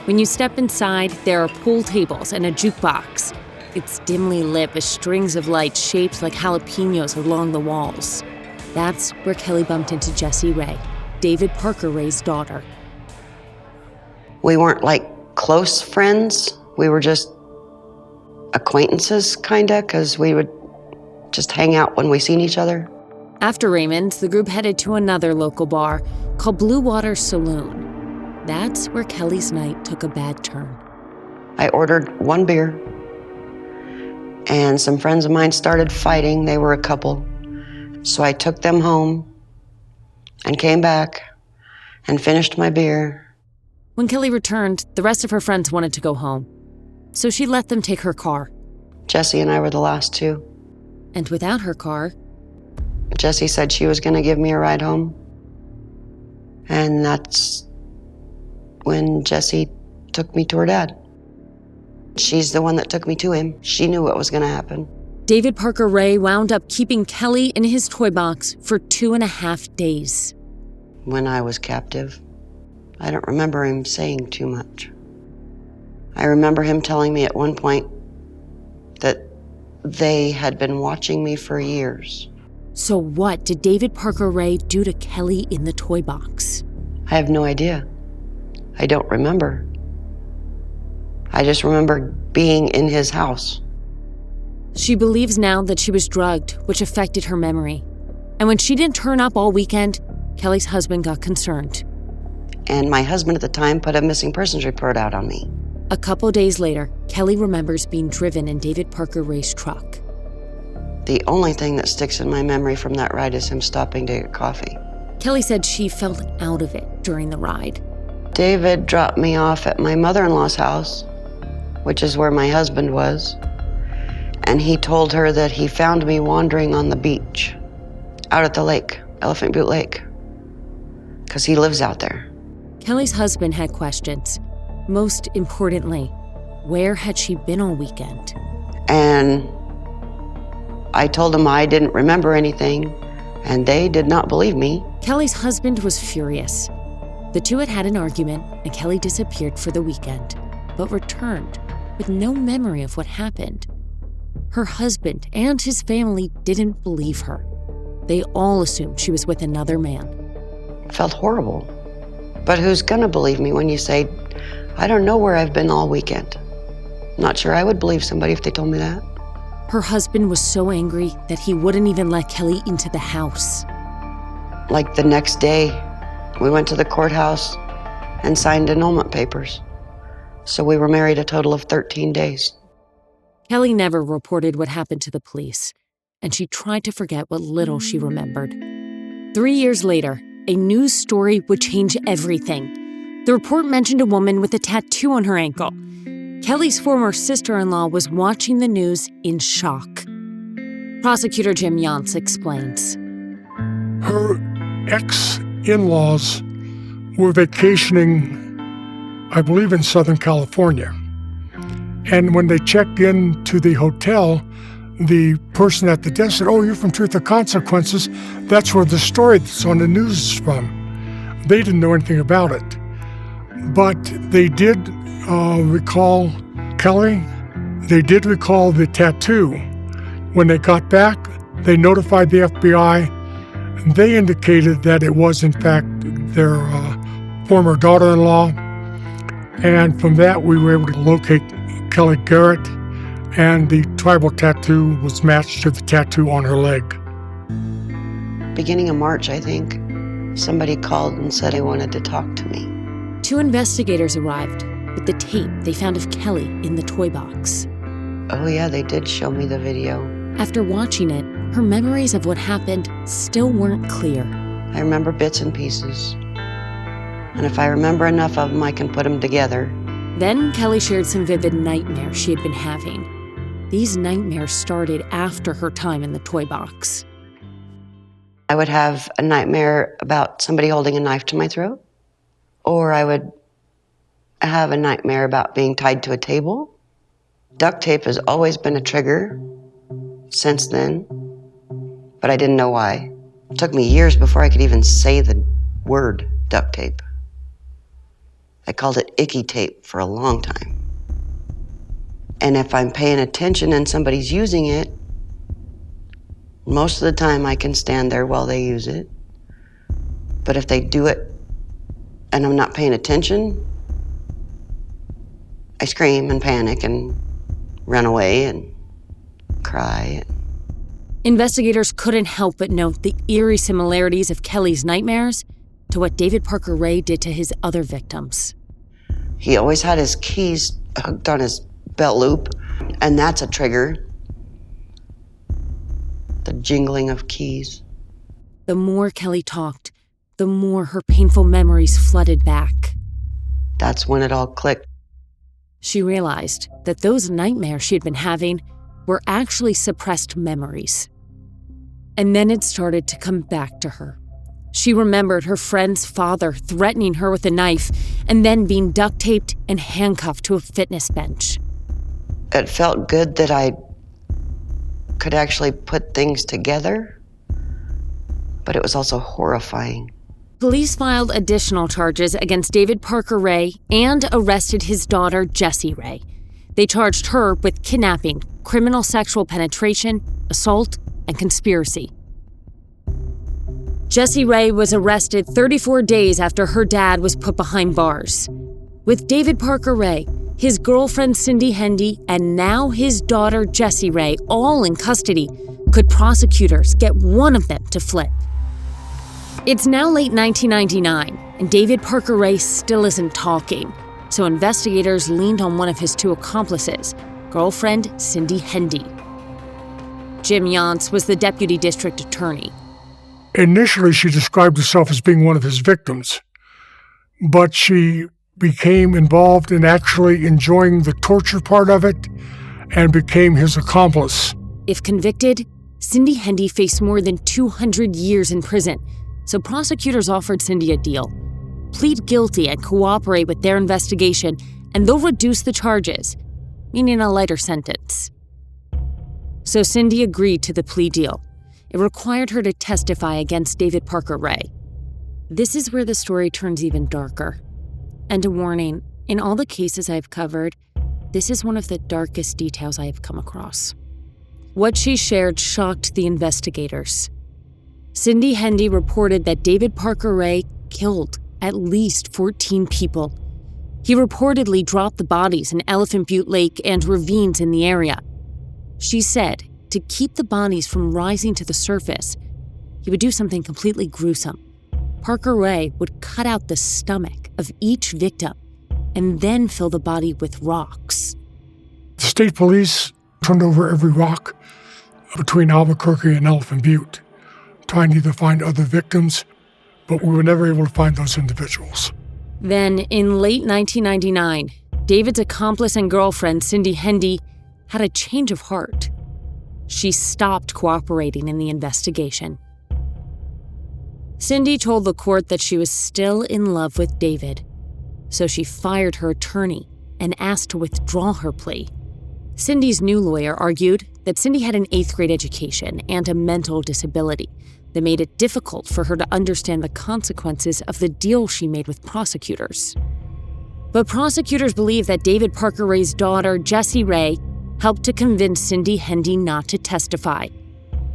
When you step inside, there are pool tables and a jukebox. It's dimly lit with strings of lights shaped like jalapenos along the walls. That's where Kelly bumped into Jessie Ray, David Parker Ray's daughter. We weren't like close friends. We were just acquaintances, kinda, because we would just hang out when we seen each other. After Raymond's, the group headed to another local bar called Blue Water Saloon. That's where Kelly's night took a bad turn. I ordered 1 beer, and some friends of mine started fighting. They were a couple. So I took them home and came back and finished my beer. When Kelly returned, the rest of her friends wanted to go home. So she let them take her car. Jessie and I were the last 2. And without her car, Jessie said she was going to give me a ride home. And that's when Jessie took me to her dad. She's the one that took me to him. She knew what was going to happen. David Parker Ray wound up keeping Kelly in his toy box for 2.5 days. When I was captive, I don't remember him saying too much. I remember him telling me at one point that they had been watching me for years. So what did David Parker Ray do to Kelly in the toy box? I have no idea. I don't remember. I just remember being in his house. She believes now that she was drugged, which affected her memory. And when she didn't turn up all weekend, Kelly's husband got concerned. And my husband at the time put a missing persons report out on me. A couple days later, Kelly remembers being driven in David Parker Ray's truck. The only thing that sticks in my memory from that ride is him stopping to get coffee. Kelly said she felt out of it during the ride. David dropped me off at my mother-in-law's house, which is where my husband was. And he told her that he found me wandering on the beach, out at the lake, Elephant Butte Lake, because he lives out there. Kelly's husband had questions. Most importantly, where had she been all weekend? And I told him I didn't remember anything, and they did not believe me. Kelly's husband was furious. The two had had an argument, and Kelly disappeared for the weekend, but returned with no memory of what happened. Her husband and his family didn't believe her. They all assumed she was with another man. It felt horrible. But who's gonna believe me when you say, I don't know where I've been all weekend? Not sure I would believe somebody if they told me that. Her husband was so angry that he wouldn't even let Kelly into the house. Like the next day, we went to the courthouse and signed annulment papers. So we were married a total of 13 days. Kelly never reported what happened to the police, and she tried to forget what little she remembered. 3 years later, a news story would change everything. The report mentioned a woman with a tattoo on her ankle. Kelly's former sister-in-law was watching the news in shock. Prosecutor Jim Yance explains. Her ex-in-laws were vacationing, I believe, in Southern California. And when they checked in to the hotel, the person at the desk said, "Oh, you're from Truth or Consequences. That's where the story that's on the news is from." They didn't know anything about it. But they did recall Kelly. They did recall the tattoo. When they got back, they notified the FBI. And they indicated that it was, in fact, their former daughter-in-law. And from that, we were able to locate Kelly Garrett, and the tribal tattoo was matched to the tattoo on her leg. Beginning of March, I think, somebody called and said he wanted to talk to me. 2 investigators arrived with the tape they found of Kelly in the toy box. Oh yeah, they did show me the video. After watching it, her memories of what happened still weren't clear. I remember bits and pieces. And if I remember enough of them, I can put them together. Then Kelly shared some vivid nightmares she had been having. These nightmares started after her time in the toy box. I would have a nightmare about somebody holding a knife to my throat, or I would have a nightmare about being tied to a table. Duct tape has always been a trigger since then, but I didn't know why. It took me years before I could even say the word duct tape. I called it icky tape for a long time. And if I'm paying attention and somebody's using it, most of the time I can stand there while they use it. But if they do it and I'm not paying attention, I scream and panic and run away and cry. Investigators couldn't help but note the eerie similarities of Kelly's nightmares to what David Parker Ray did to his other victims. He always had his keys hooked on his belt loop, and that's a trigger. The jingling of keys. The more Kelly talked, the more her painful memories flooded back. That's when it all clicked. She realized that those nightmares she had been having were actually suppressed memories. And then it started to come back to her. She remembered her friend's father threatening her with a knife and then being duct taped and handcuffed to a fitness bench. It felt good that I could actually put things together, but it was also horrifying. Police filed additional charges against David Parker Ray and arrested his daughter, Jessie Ray. They charged her with kidnapping, criminal sexual penetration, assault, and conspiracy. Jessie Ray was arrested 34 days after her dad was put behind bars. With David Parker Ray, his girlfriend Cindy Hendy, and now his daughter Jessie Ray all in custody, could prosecutors get one of them to flip? It's now late 1999, and David Parker Ray still isn't talking, so investigators leaned on one of his two accomplices, girlfriend Cindy Hendy. Jim Yance was the deputy district attorney. Initially, she described herself as being one of his victims, but she became involved in actually enjoying the torture part of it and became his accomplice. If convicted, Cindy Hendy faced more than 200 years in prison, so prosecutors offered Cindy a deal. Plead guilty and cooperate with their investigation, and they'll reduce the charges, meaning a lighter sentence. So Cindy agreed to the plea deal. It required her to testify against David Parker Ray. This is where the story turns even darker. And a warning, in all the cases I've covered, this is one of the darkest details I have come across. What she shared shocked the investigators. Cindy Hendy reported that David Parker Ray killed at least 14 people. He reportedly dropped the bodies in Elephant Butte Lake and ravines in the area. She said to keep the bodies from rising to the surface, he would do something completely gruesome. Parker Ray would cut out the stomach of each victim and then fill the body with rocks. The state police turned over every rock between Albuquerque and Elephant Butte, trying to find other victims, but we were never able to find those individuals. Then, in late 1999, David's accomplice and girlfriend, Cindy Hendy, had a change of heart. She stopped cooperating in the investigation. Cindy told the court that she was still in love with David, so she fired her attorney and asked to withdraw her plea. Cindy's new lawyer argued that Cindy had an 8th grade education and a mental disability that made it difficult for her to understand the consequences of the deal she made with prosecutors. But prosecutors believe that David Parker Ray's daughter, Jessie Ray, helped to convince Cindy Hendy not to testify.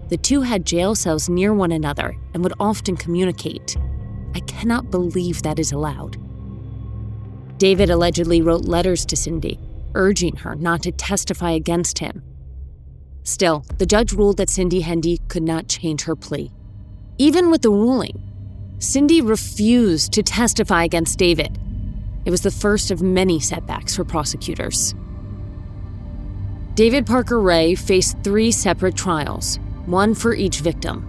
The two had jail cells near one another and would often communicate. I cannot believe that is allowed. David allegedly wrote letters to Cindy, urging her not to testify against him. Still, the judge ruled that Cindy Hendy could not change her plea. Even with the ruling, Cindy refused to testify against David. It was the first of many setbacks for prosecutors. David Parker Ray faced 3 separate trials, one for each victim.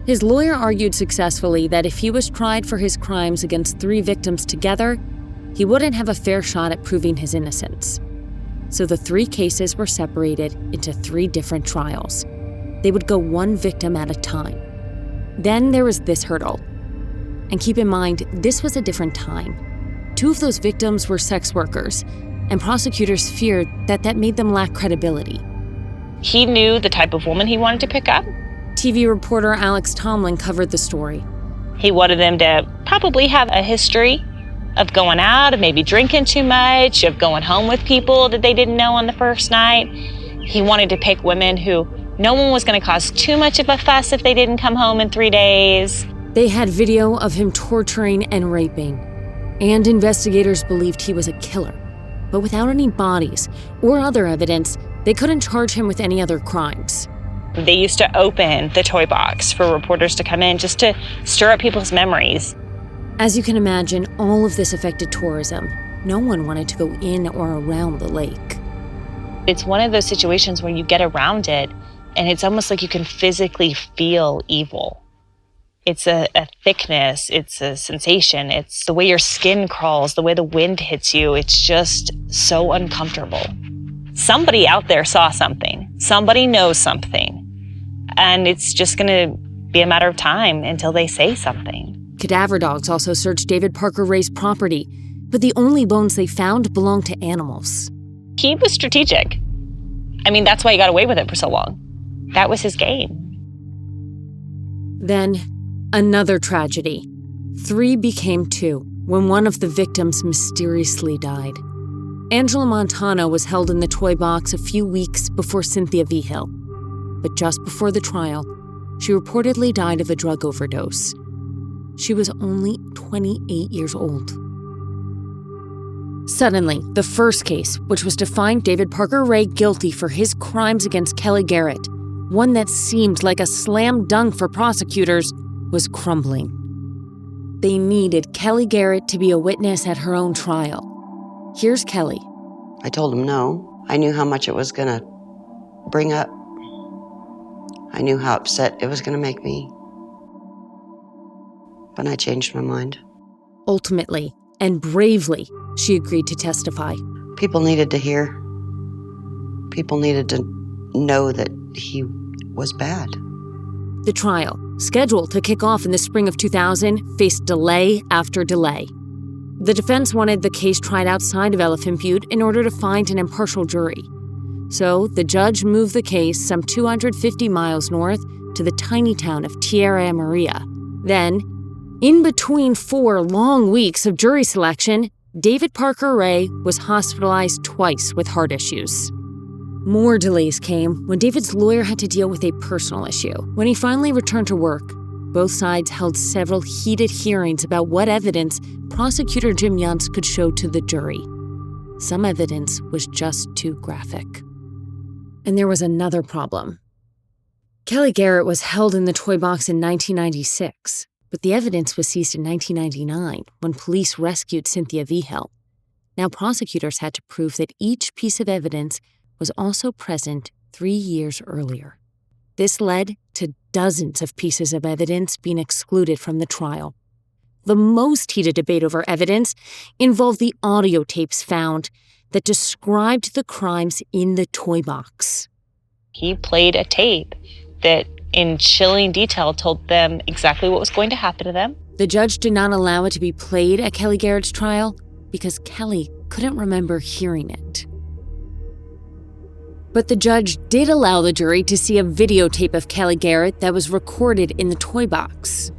His lawyer argued successfully that if he was tried for his crimes against 3 victims together, he wouldn't have a fair shot at proving his innocence. So the 3 cases were separated into 3 different trials. They would go one victim at a time. Then there was this hurdle. And keep in mind, this was a different time. 2 of those victims were sex workers, and prosecutors feared that that made them lack credibility. He knew the type of woman he wanted to pick up. TV reporter Alex Tomlin covered the story. He wanted them to probably have a history of going out, of maybe drinking too much, of going home with people that they didn't know on the first night. He wanted to pick women who no one was going to cause too much of a fuss if they didn't come home in 3 days. They had video of him torturing and raping, and investigators believed he was a killer. But without any bodies or other evidence, they couldn't charge him with any other crimes. They used to open the toy box for reporters to come in just to stir up people's memories. As you can imagine, all of this affected tourism. No one wanted to go in or around the lake. It's one of those situations where you get around it, and it's almost like you can physically feel evil. It's a thickness, it's a sensation, it's the way your skin crawls, the way the wind hits you. It's just so uncomfortable. Somebody out there saw something. Somebody knows something. And it's just going to be a matter of time until they say something. Cadaver dogs also searched David Parker Ray's property, but the only bones they found belonged to animals. He was strategic. I mean, that's why he got away with it for so long. That was his game. Then, another tragedy. 3 became 2 when one of the victims mysteriously died. Angela Montano was held in the toy box a few weeks before Cynthia Vigil. But just before the trial, she reportedly died of a drug overdose. She was only 28 years old. Suddenly, the first case, which was to find David Parker Ray guilty for his crimes against Kelly Garrett, one that seemed like a slam dunk for prosecutors, was crumbling. They needed Kelly Garrett to be a witness at her own trial. Here's Kelly. I told him no. I knew how much it was gonna bring up. I knew how upset it was gonna make me. But I changed my mind. Ultimately, and bravely, she agreed to testify. People needed to hear. People needed to know that he was bad. The trial, scheduled to kick off in the spring of 2000, faced delay after delay. The defense wanted the case tried outside of Elephant Butte in order to find an impartial jury. So the judge moved the case some 250 miles north to the tiny town of Tierra Maria. Then, in between 4 long weeks of jury selection, David Parker Ray was hospitalized twice with heart issues. More delays came when David's lawyer had to deal with a personal issue. When he finally returned to work, both sides held several heated hearings about what evidence prosecutor Jim Yunts could show to the jury. Some evidence was just too graphic. And there was another problem. Kelly Garrett was held in the toy box in 1996, but the evidence was seized in 1999 when police rescued Cynthia Vigil. Now prosecutors had to prove that each piece of evidence was also present 3 years earlier. This led to dozens of pieces of evidence being excluded from the trial. The most heated debate over evidence involved the audio tapes found that described the crimes in the toy box. He played a tape that, in chilling detail, told them exactly what was going to happen to them. The judge did not allow it to be played at Kelly Garrett's trial because Kelly couldn't remember hearing it. But the judge did allow the jury to see a videotape of Kelly Garrett that was recorded in the toy box.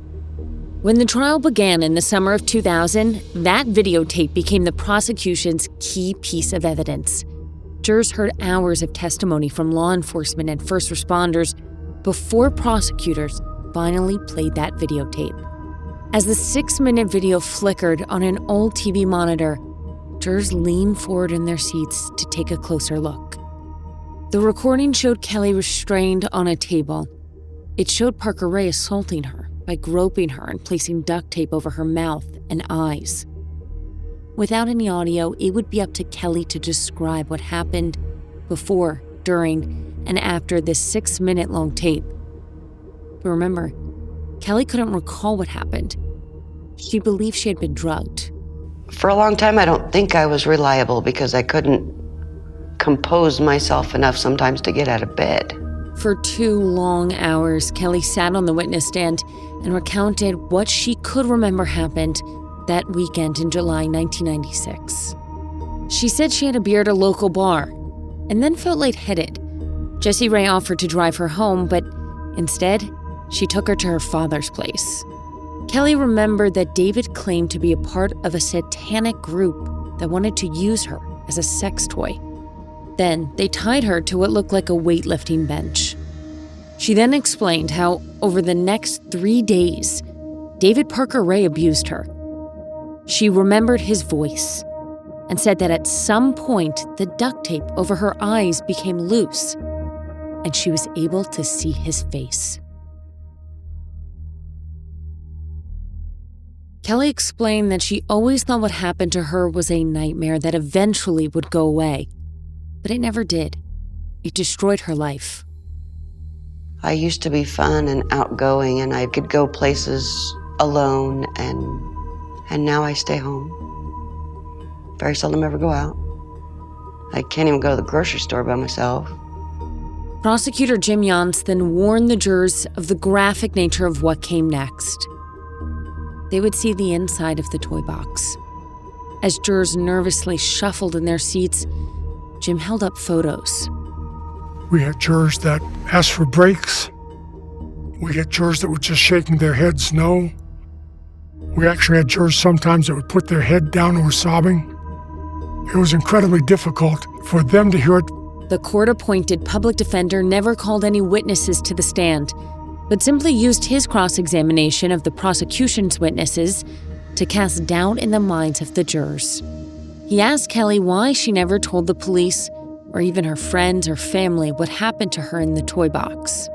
When the trial began in the summer of 2000, that videotape became the prosecution's key piece of evidence. Jurors heard hours of testimony from law enforcement and first responders before prosecutors finally played that videotape. As the 6-minute video flickered on an old TV monitor, jurors leaned forward in their seats to take a closer look. The recording showed Kelly restrained on a table. It showed Parker Ray assaulting her by groping her and placing duct tape over her mouth and eyes. Without any audio, it would be up to Kelly to describe what happened before, during, and after this 6-minute long tape. But remember, Kelly couldn't recall what happened. She believed she had been drugged. For a long time, I don't think I was reliable because I couldn't compose myself enough sometimes to get out of bed. For 2 long hours, Kelly sat on the witness stand and recounted what she could remember happened that weekend in July 1996. She said she had a beer at a local bar and then felt lightheaded. Jesse Ray offered to drive her home, but instead, she took her to her father's place. Kelly remembered that David claimed to be a part of a satanic group that wanted to use her as a sex toy. Then they tied her to what looked like a weightlifting bench. She then explained how, over the next 3 days, David Parker Ray abused her. She remembered his voice and said that at some point the duct tape over her eyes became loose and she was able to see his face. Kelly explained that she always thought what happened to her was a nightmare that eventually would go away, but it never did. It destroyed her life. I used to be fun and outgoing, and I could go places alone, and now I stay home. Very seldom ever go out. I can't even go to the grocery store by myself. Prosecutor Jim Yance then warned the jurors of the graphic nature of what came next. They would see the inside of the toy box. As jurors nervously shuffled in their seats, Jim held up photos. We had jurors that asked for breaks. We had jurors that were just shaking their heads no. We actually had jurors sometimes that would put their head down and were sobbing. It was incredibly difficult for them to hear it. The court-appointed public defender never called any witnesses to the stand, but simply used his cross-examination of the prosecution's witnesses to cast doubt in the minds of the jurors. He asked Kelly why she never told the police or even her friends or family what happened to her in the toy box.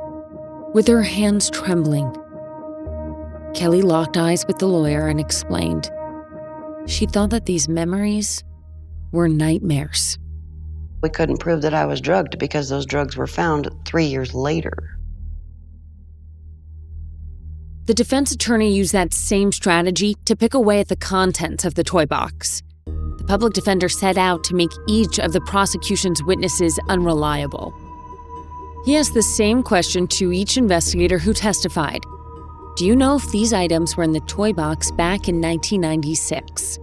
With her hands trembling, Kelly locked eyes with the lawyer and explained she thought that these memories were nightmares. We couldn't prove that I was drugged because those drugs were found 3 years later. The defense attorney used that same strategy to pick away at the contents of the toy box. The public defender set out to make each of the prosecution's witnesses unreliable. He asked the same question to each investigator who testified. Do you know if these items were in the toy box back in 1996?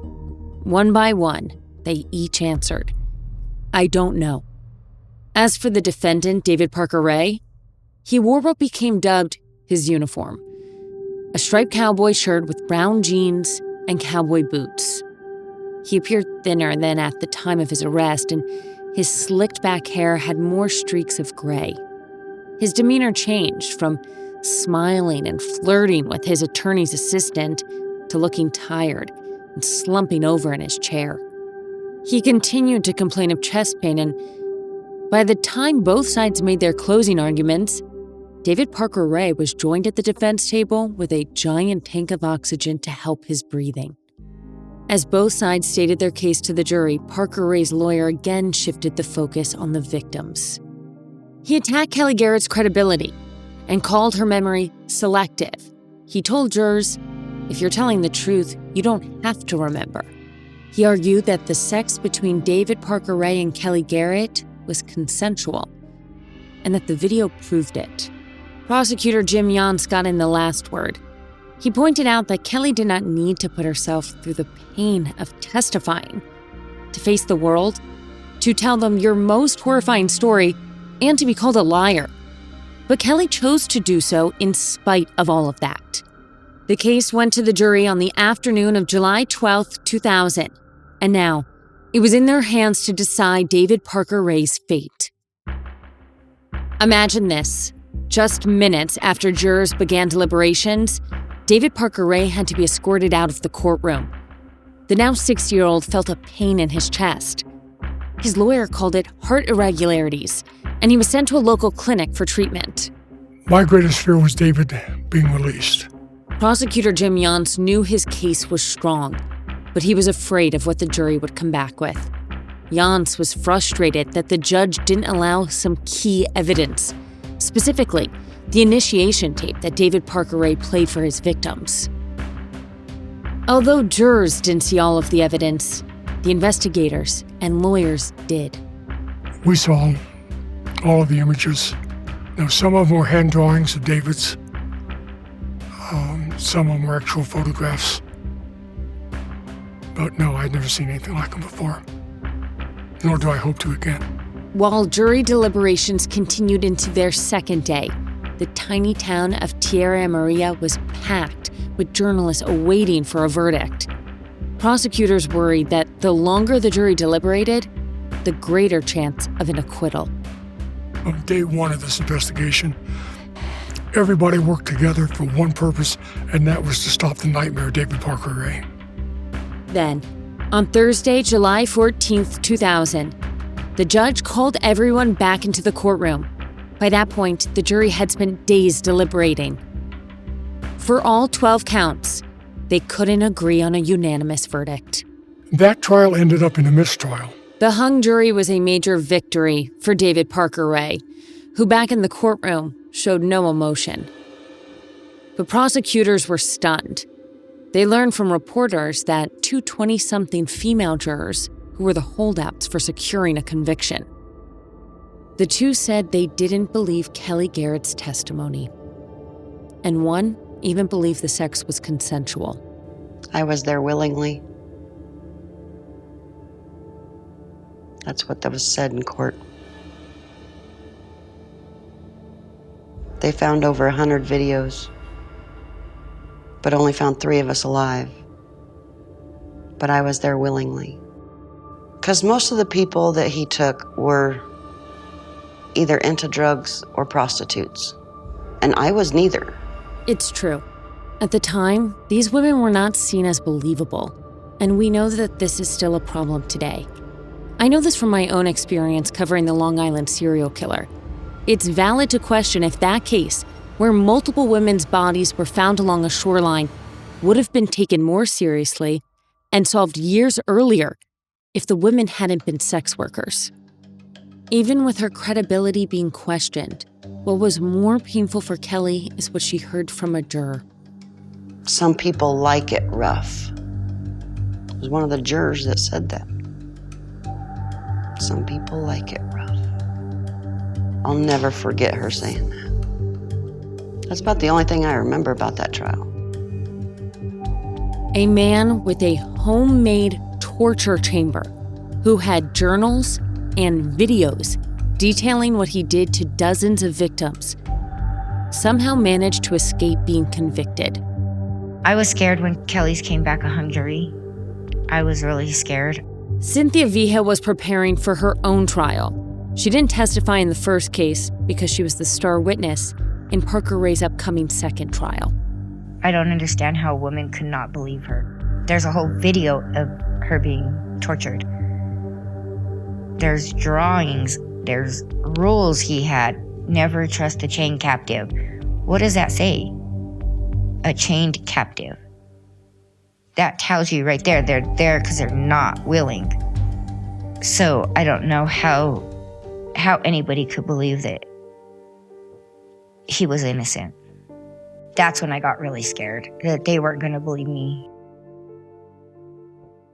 One by one, they each answered, I don't know. As for the defendant, David Parker Ray, he wore what became dubbed his uniform. A striped cowboy shirt with brown jeans and cowboy boots. He appeared thinner than at the time of his arrest, and his slicked back hair had more streaks of gray. His demeanor changed from smiling and flirting with his attorney's assistant to looking tired and slumping over in his chair. He continued to complain of chest pain, and by the time both sides made their closing arguments, David Parker Ray was joined at the defense table with a giant tank of oxygen to help his breathing. As both sides stated their case to the jury, Parker Ray's lawyer again shifted the focus on the victims. He attacked Kelly Garrett's credibility and called her memory selective. He told jurors, if you're telling the truth, you don't have to remember. He argued that the sex between David Parker Ray and Kelly Garrett was consensual, and that the video proved it. Prosecutor Jim Yance got in the last word. He pointed out that Kelly did not need to put herself through the pain of testifying, to face the world, to tell them your most horrifying story, and to be called a liar. But Kelly chose to do so in spite of all of that. The case went to the jury on the afternoon of July 12, 2000, and now it was in their hands to decide David Parker Ray's fate. Imagine this. Just minutes after jurors began deliberations, David Parker Ray had to be escorted out of the courtroom. The now 60-year-old felt a pain in his chest. His lawyer called it heart irregularities, and he was sent to a local clinic for treatment. My greatest fear was David being released. Prosecutor Jim Yance knew his case was strong, but he was afraid of what the jury would come back with. Yance was frustrated that the judge didn't allow some key evidence, specifically the initiation tape that David Parker Ray played for his victims. Although jurors didn't see all of the evidence, the investigators and lawyers did. We saw all of the images. Now, some of them were hand drawings of David's. Some of them were actual photographs. But no, I'd never seen anything like them before. Nor do I hope to again. While jury deliberations continued into their second day, the tiny town of Tierra Maria was packed with journalists awaiting for a verdict. Prosecutors worried that the longer the jury deliberated, the greater chance of an acquittal. On day one of this investigation, everybody worked together for one purpose, and that was to stop the nightmare of David Parker Ray. Then, on Thursday, July 14th, 2000, the judge called everyone back into the courtroom. By that point, the jury had spent days deliberating. For all 12 counts, they couldn't agree on a unanimous verdict. That trial ended up in a mistrial. The hung jury was a major victory for David Parker Ray, who back in the courtroom showed no emotion. But prosecutors were stunned. They learned from reporters that two 20-something female jurors who were the holdouts for securing a conviction. The two said they didn't believe Kelly Garrett's testimony. And one even believed the sex was consensual. I was there willingly. That's what was said in court. They found over 100 videos, but only found 3 of us alive. But I was there willingly. Because most of the people that he took were either into drugs or prostitutes, and I was neither. It's true. At the time, these women were not seen as believable, and we know that this is still a problem today. I know this from my own experience covering the Long Island serial killer. It's valid to question if that case, where multiple women's bodies were found along a shoreline, would have been taken more seriously and solved years earlier if the women hadn't been sex workers. Even with her credibility being questioned, what was more painful for Kelly is what she heard from a juror. Some people like it rough. It was one of the jurors that said that. Some people like it rough. I'll never forget her saying that. That's about the only thing I remember about that trial. A man with a homemade torture chamber who had journals and videos detailing what he did to dozens of victims somehow managed to escape being convicted. I was scared when Kelly's came back a hung jury. I was really scared. Cynthia Vija was preparing for her own trial. She didn't testify in the first case because she was the star witness in Parker Ray's upcoming second trial. I don't understand how a woman could not believe her. There's a whole video of her being tortured. There's drawings, there's rules he had. Never trust a chained captive. What does that say? A chained captive. That tells you right there, they're there because they're not willing. So I don't know how anybody could believe that he was innocent. That's when I got really scared, that they weren't going to believe me.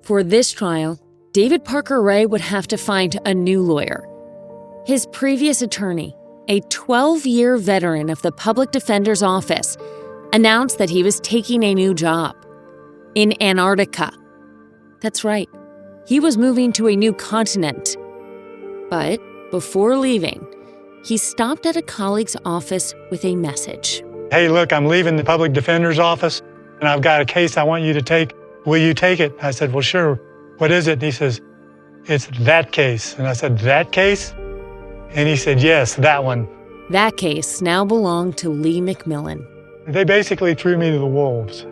For this trial, David Parker Ray would have to find a new lawyer. His previous attorney, a 12-year veteran of the public defender's office, announced that he was taking a new job in Antarctica. That's right, he was moving to a new continent. But before leaving, he stopped at a colleague's office with a message. Hey, look, I'm leaving the public defender's office, and I've got a case I want you to take. Will you take it? I said, well, sure. What is it? And he says, it's that case. And I said, that case? And he said, yes, that one. That case now belonged to Lee McMillian. They basically threw me to the wolves.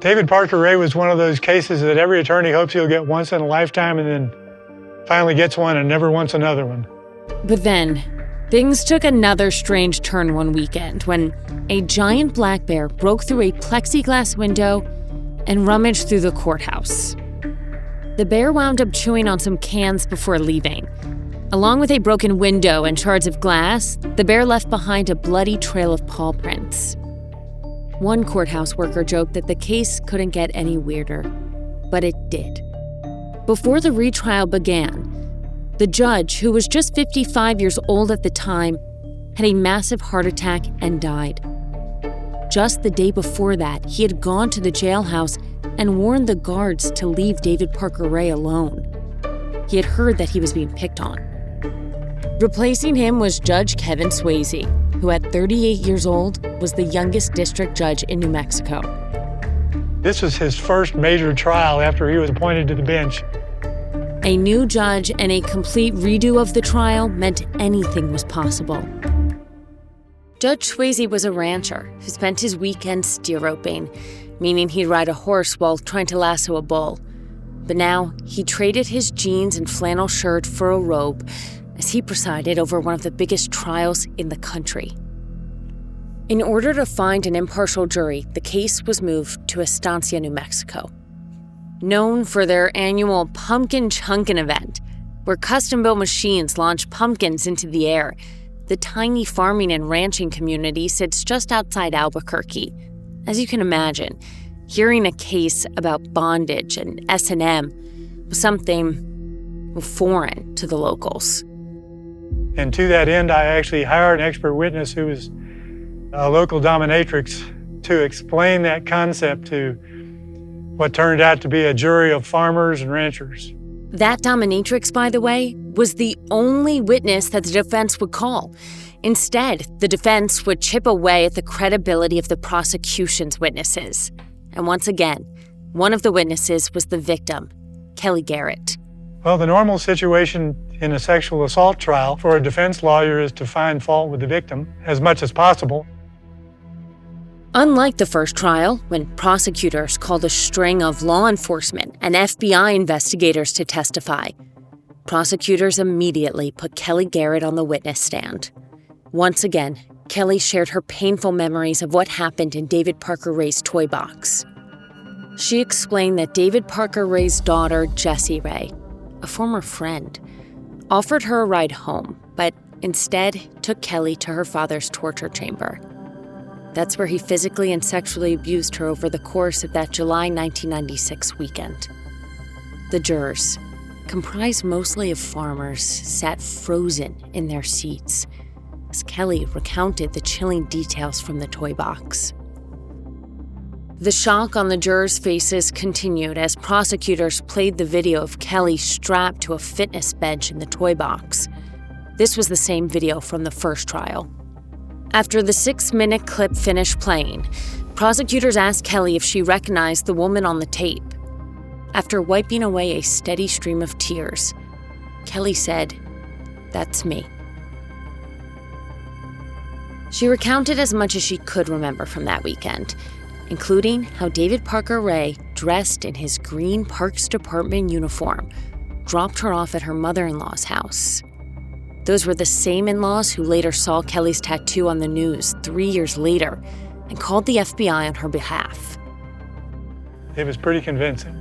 David Parker Ray was one of those cases that every attorney hopes he'll get once in a lifetime and then finally gets one and never wants another one. But then, things took another strange turn one weekend when a giant black bear broke through a plexiglass window and rummaged through the courthouse. The bear wound up chewing on some cans before leaving. Along with a broken window and shards of glass, the bear left behind a bloody trail of paw prints. One courthouse worker joked that the case couldn't get any weirder, but it did. Before the retrial began, the judge, who was just 55 years old at the time, had a massive heart attack and died. Just the day before that, he had gone to the jailhouse and warned the guards to leave David Parker Ray alone. He had heard that he was being picked on. Replacing him was Judge Kevin Swayze, who at 38 years old was the youngest district judge in New Mexico. This was his first major trial after he was appointed to the bench. A new judge and a complete redo of the trial meant anything was possible. Judge Swayze was a rancher who spent his weekends steer roping, meaning he'd ride a horse while trying to lasso a bull. But now he traded his jeans and flannel shirt for a robe as he presided over one of the biggest trials in the country. In order to find an impartial jury, the case was moved to Estancia, New Mexico. Known for their annual Pumpkin Chunkin' event, where custom-built machines launch pumpkins into the air, the tiny farming and ranching community sits just outside Albuquerque. As you can imagine, hearing a case about bondage and S&M was something foreign to the locals. And to that end, I actually hired an expert witness who was a local dominatrix to explain that concept to what turned out to be a jury of farmers and ranchers. That dominatrix, by the way, was the only witness that the defense would call. Instead, the defense would chip away at the credibility of the prosecution's witnesses. And once again, one of the witnesses was the victim, Kelly Garrett. Well, the normal situation in a sexual assault trial for a defense lawyer is to find fault with the victim as much as possible. Unlike the first trial, when prosecutors called a string of law enforcement and FBI investigators to testify, prosecutors immediately put Kelly Garrett on the witness stand. Once again, Kelly shared her painful memories of what happened in David Parker Ray's toy box. She explained that David Parker Ray's daughter, Jessie Ray, a former friend, offered her a ride home, but instead took Kelly to her father's torture chamber. That's where he physically and sexually abused her over the course of that July 1996 weekend. The jurors, comprised mostly of farmers, sat frozen in their seats as Kelly recounted the chilling details from the toy box. The shock on the jurors' faces continued as prosecutors played the video of Kelly strapped to a fitness bench in the toy box. This was the same video from the first trial. After the 6-minute clip finished playing, prosecutors asked Kelly if she recognized the woman on the tape. After wiping away a steady stream of tears, Kelly said, "That's me." She recounted as much as she could remember from that weekend, including how David Parker Ray, dressed in his green Parks Department uniform, dropped her off at her mother-in-law's house. Those were the same in-laws who later saw Kelly's tattoo on the news 3 years later and called the FBI on her behalf. It was pretty convincing.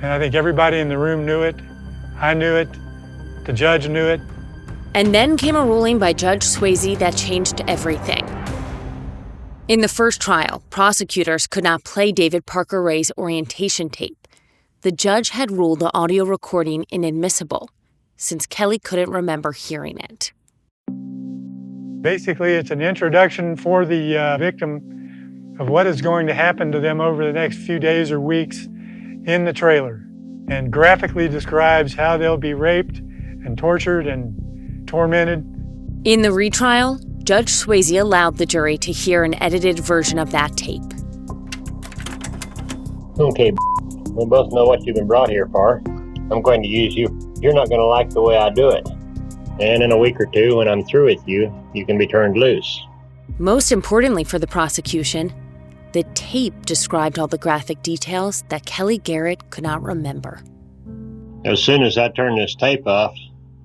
And I think everybody in the room knew it. I knew it. The judge knew it. And then came a ruling by Judge Swayze that changed everything. In the first trial, prosecutors could not play David Parker Ray's orientation tape. The judge had ruled the audio recording inadmissible, since Kelly couldn't remember hearing it. Basically, it's an introduction for the victim of what is going to happen to them over the next few days or weeks in the trailer, and graphically describes how they'll be raped and tortured and tormented. In the retrial, Judge Swayze allowed the jury to hear an edited version of that tape. Okay, we both know what you've been brought here for. I'm going to use you. You're not going to like the way I do it. And in a week or two, when I'm through with you, you can be turned loose. Most importantly for the prosecution, the tape described all the graphic details that Kelly Garrett could not remember. As soon as I turn this tape off,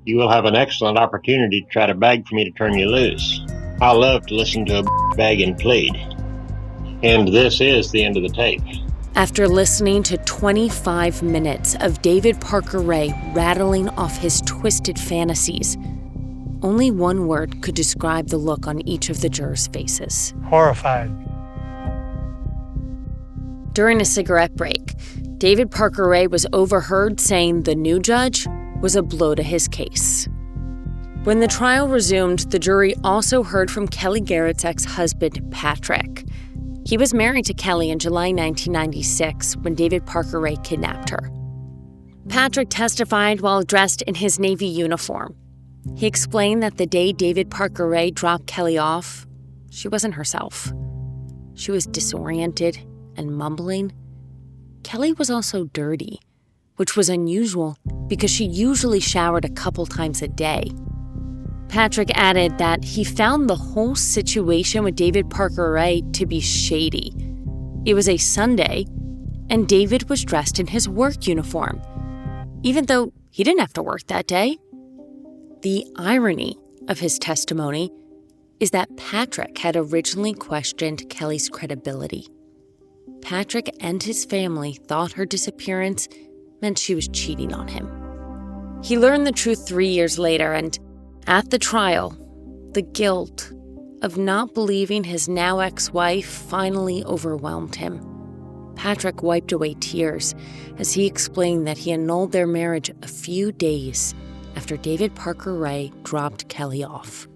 you will have an excellent opportunity to try to beg for me to turn you loose. I love to listen to a beg and plead. And this is the end of the tape. After listening to 25 minutes of David Parker Ray rattling off his twisted fantasies, only one word could describe the look on each of the jurors' faces. Horrified. During a cigarette break, David Parker Ray was overheard saying the new judge was a blow to his case. When the trial resumed, the jury also heard from Kelly Garrett's ex-husband, Patrick. He was married to Kelly in July 1996 when David Parker Ray kidnapped her. Patrick testified while dressed in his Navy uniform. He explained that the day David Parker Ray dropped Kelly off, she wasn't herself. She was disoriented and mumbling. Kelly was also dirty, which was unusual because she usually showered a couple times a day. Patrick added that he found the whole situation with David Parker Ray to be shady. It was a Sunday, and David was dressed in his work uniform, even though he didn't have to work that day. The irony of his testimony is that Patrick had originally questioned Kelly's credibility. Patrick and his family thought her disappearance meant she was cheating on him. He learned the truth 3 years later, and at the trial, the guilt of not believing his now ex-wife finally overwhelmed him. Patrick wiped away tears as he explained that he annulled their marriage a few days after David Parker Ray dropped Kelly off.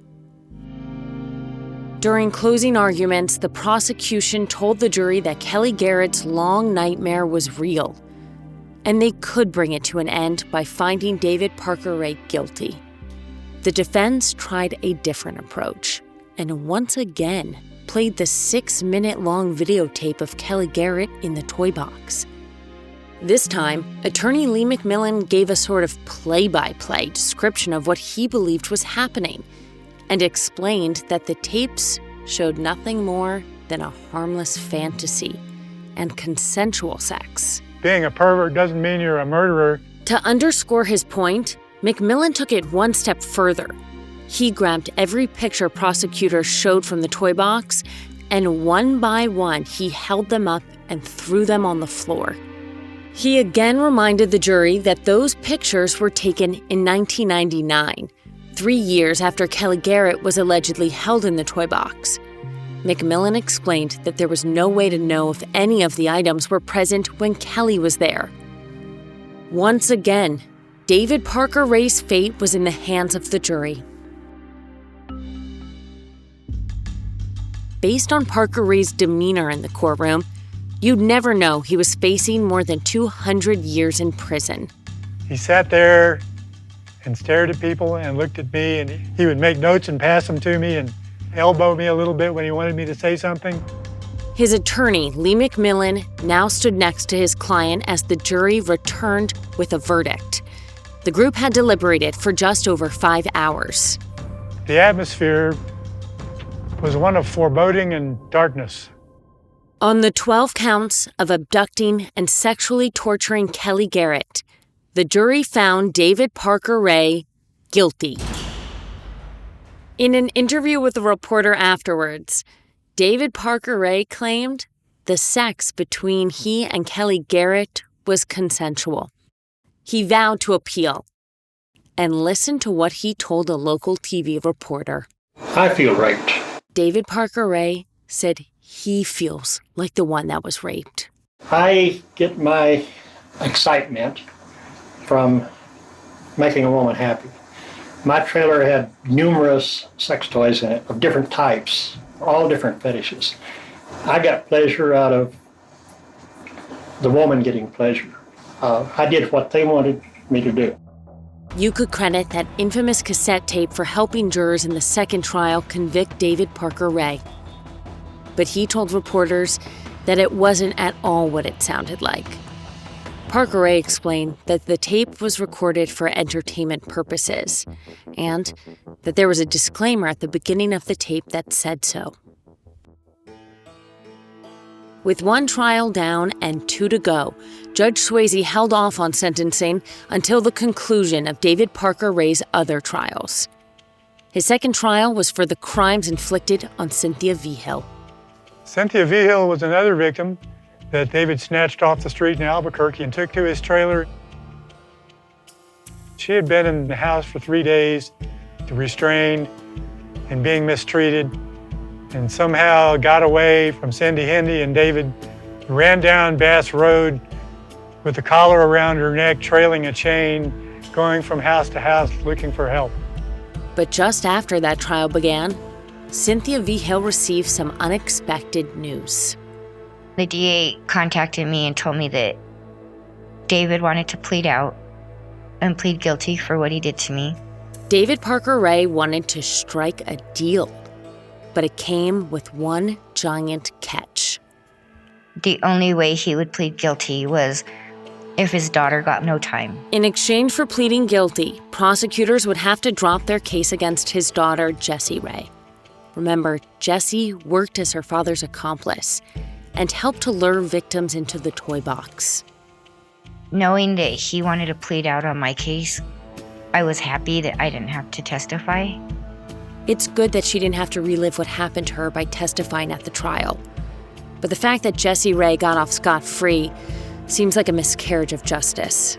During closing arguments, the prosecution told the jury that Kelly Garrett's long nightmare was real, and they could bring it to an end by finding David Parker Ray guilty. The defense tried a different approach, and once again played the 6-minute-long videotape of Kelly Garrett in the toy box. This time, attorney Lee McMillian gave a sort of play-by-play description of what he believed was happening, and explained that the tapes showed nothing more than a harmless fantasy and consensual sex. Being a pervert doesn't mean you're a murderer. To underscore his point, McMillian took it one step further. He grabbed every picture prosecutors showed from the toy box, and one by one, he held them up and threw them on the floor. He again reminded the jury that those pictures were taken in 1999, 3 years after Kelly Garrett was allegedly held in the toy box. McMillian explained that there was no way to know if any of the items were present when Kelly was there. Once again, David Parker Ray's fate was in the hands of the jury. Based on Parker Ray's demeanor in the courtroom, you'd never know he was facing more than 200 years in prison. He sat there and stared at people and looked at me, and he would make notes and pass them to me and elbow me a little bit when he wanted me to say something. His attorney, Lee McMillian, now stood next to his client as the jury returned with a verdict. The group had deliberated for just over 5 hours. The atmosphere was one of foreboding and darkness. On the 12 counts of abducting and sexually torturing Kelly Garrett, the jury found David Parker Ray guilty. In an interview with a reporter afterwards, David Parker Ray claimed the sex between he and Kelly Garrett was consensual. He vowed to appeal, and listen to what he told a local TV reporter. I feel raped. David Parker Ray said he feels like the one that was raped. I get my excitement from making a woman happy. My trailer had numerous sex toys in it of different types, all different fetishes. I got pleasure out of the woman getting pleasure. I did what they wanted me to do. You could credit that infamous cassette tape for helping jurors in the second trial convict David Parker Ray. But he told reporters that it wasn't at all what it sounded like. Parker Ray explained that the tape was recorded for entertainment purposes, and that there was a disclaimer at the beginning of the tape that said so. With one trial down and 2 to go, Judge Swayze held off on sentencing until the conclusion of David Parker Ray's other trials. His second trial was for the crimes inflicted on Cynthia Vigil. Cynthia Vigil was another victim that David snatched off the street in Albuquerque and took to his trailer. She had been in the house for 3 days, restrained and being mistreated, and somehow got away from Cindy, Hendy, and David, ran down Bass Road with a collar around her neck, trailing a chain, going from house to house looking for help. But just after that trial began, Cynthia Vigil received some unexpected news. The DA contacted me and told me that David wanted to plead out and plead guilty for what he did to me. David Parker Ray wanted to strike a deal, but it came with one giant catch. The only way he would plead guilty was if his daughter got no time. In exchange for pleading guilty, prosecutors would have to drop their case against his daughter, Jessie Ray. Remember, Jessie worked as her father's accomplice and helped to lure victims into the toy box. Knowing that he wanted to plead out on my case, I was happy that I didn't have to testify. It's good that she didn't have to relive what happened to her by testifying at the trial. But the fact that Jessie Ray got off scot-free seems like a miscarriage of justice.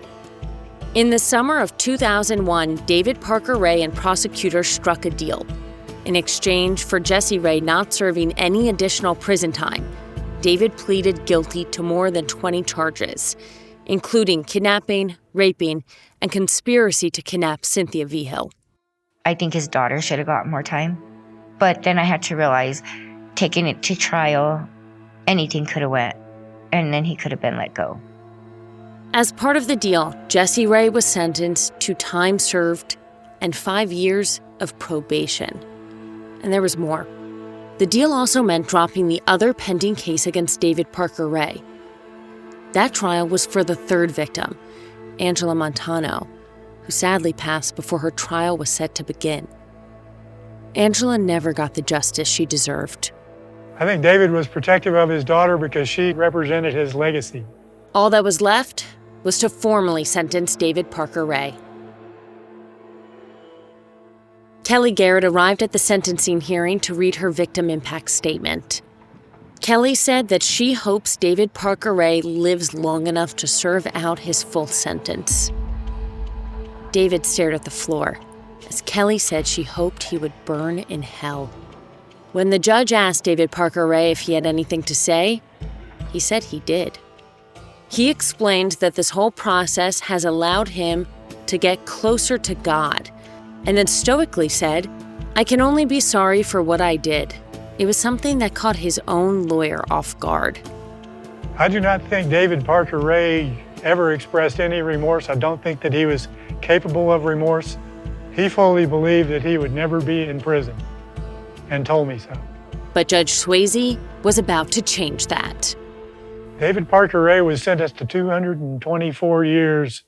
In the summer of 2001, David Parker Ray and prosecutors struck a deal. In exchange for Jessie Ray not serving any additional prison time, David pleaded guilty to more than 20 charges, including kidnapping, raping, and conspiracy to kidnap Cynthia Vigil. I think his daughter should have got more time. But then I had to realize, taking it to trial, anything could have went, and then he could have been let go. As part of the deal, Jessie Ray was sentenced to time served and 5 years of probation. And there was more. The deal also meant dropping the other pending case against David Parker Ray. That trial was for the third victim, Angela Montano, who sadly passed before her trial was set to begin. Angela never got the justice she deserved. I think David was protective of his daughter because she represented his legacy. All that was left was to formally sentence David Parker Ray. Kelly Garrett arrived at the sentencing hearing to read her victim impact statement. Kelly said that she hopes David Parker Ray lives long enough to serve out his full sentence. David stared at the floor as Kelly said she hoped he would burn in hell. When the judge asked David Parker Ray if he had anything to say, he said he did. He explained that this whole process has allowed him to get closer to God, and then stoically said, "I can only be sorry for what I did." It was something that caught his own lawyer off guard. I do not think David Parker Ray ever expressed any remorse. I don't think that he was capable of remorse. He fully believed that he would never be in prison, and told me so. But Judge Swayze was about to change that. David Parker Ray was sentenced to 224 years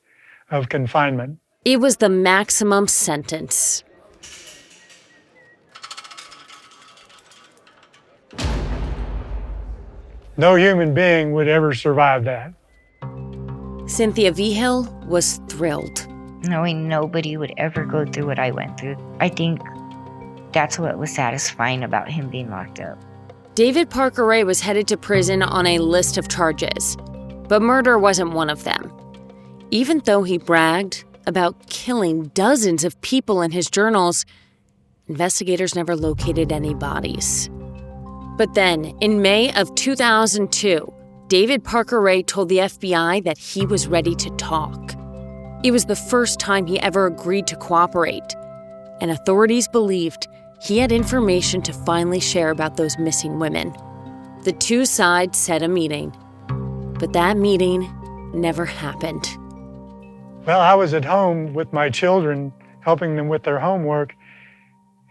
of confinement. It was the maximum sentence. No human being would ever survive that. Cynthia Vigil was thrilled. Knowing nobody would ever go through what I went through, I think that's what was satisfying about him being locked up. David Parker Ray was headed to prison on a list of charges, but murder wasn't one of them. Even though he bragged about killing dozens of people in his journals, investigators never located any bodies. But then, in May of 2002, David Parker Ray told the FBI that he was ready to talk. It was the first time he ever agreed to cooperate, and authorities believed he had information to finally share about those missing women. The two sides set a meeting, but that meeting never happened. Well, I was at home with my children, helping them with their homework,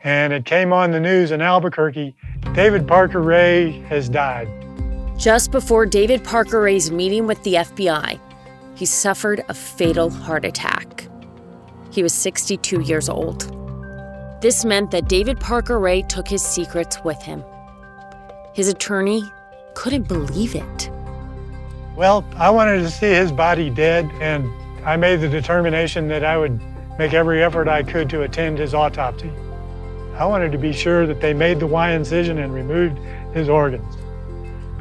and it came on the news in Albuquerque, David Parker Ray has died. Just before David Parker Ray's meeting with the FBI, he suffered a fatal heart attack. He was 62 years old. This meant that David Parker Ray took his secrets with him. His attorney couldn't believe it. Well, I wanted to see his body dead, and I made the determination that I would make every effort I could to attend his autopsy. I wanted to be sure that they made the Y incision and removed his organs,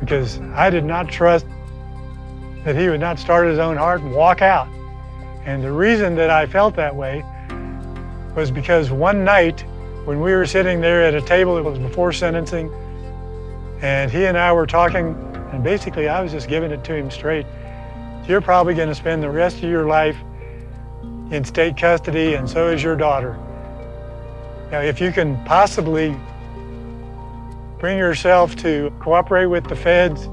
because I did not trust that he would not start his own heart and walk out. And the reason that I felt that way was because one night when we were sitting there at a table, it was before sentencing, and he and I were talking, and basically I was just giving it to him straight. You're probably going to spend the rest of your life in state custody, and so is your daughter. Now, if you can possibly bring yourself to cooperate with the feds,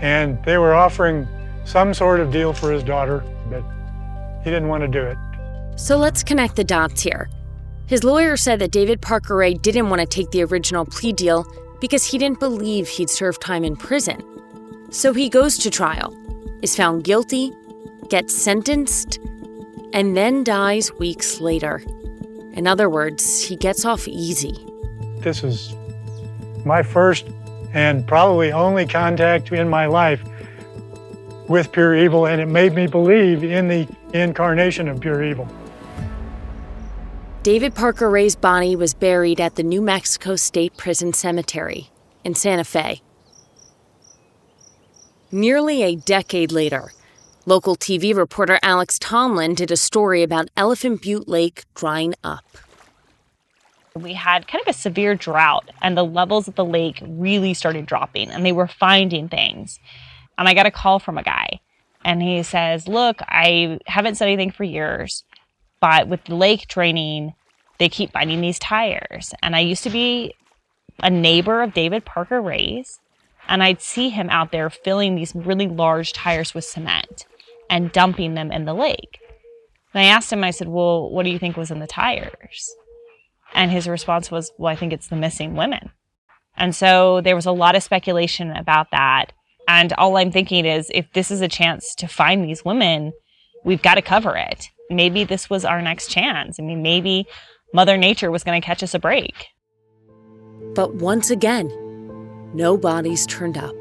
and they were offering some sort of deal for his daughter, but he didn't want to do it. So let's connect the dots here. His lawyer said that David Parker Ray didn't want to take the original plea deal because he didn't believe he'd serve time in prison. So he goes to trial, is found guilty, gets sentenced, and then dies weeks later. In other words, he gets off easy. This is my first and probably only contact in my life with pure evil, and it made me believe in the incarnation of pure evil. David Parker Ray's body was buried at the New Mexico State Prison Cemetery in Santa Fe. Nearly a decade later, local TV reporter Alex Tomlin did a story about Elephant Butte Lake drying up. We had kind of a severe drought, and the levels of the lake really started dropping, and they were finding things. And I got a call from a guy, and he says, look, I haven't said anything for years, but with the lake draining, they keep finding these tires. And I used to be a neighbor of David Parker Ray's, and I'd see him out there filling these really large tires with cement and dumping them in the lake. And I asked him, I said, well, what do you think was in the tires? And his response was, well, I think it's the missing women. And so there was a lot of speculation about that. And all I'm thinking is, if this is a chance to find these women, we've got to cover it. Maybe this was our next chance. I mean, maybe Mother Nature was going to catch us a break. But once again, no bodies turned up.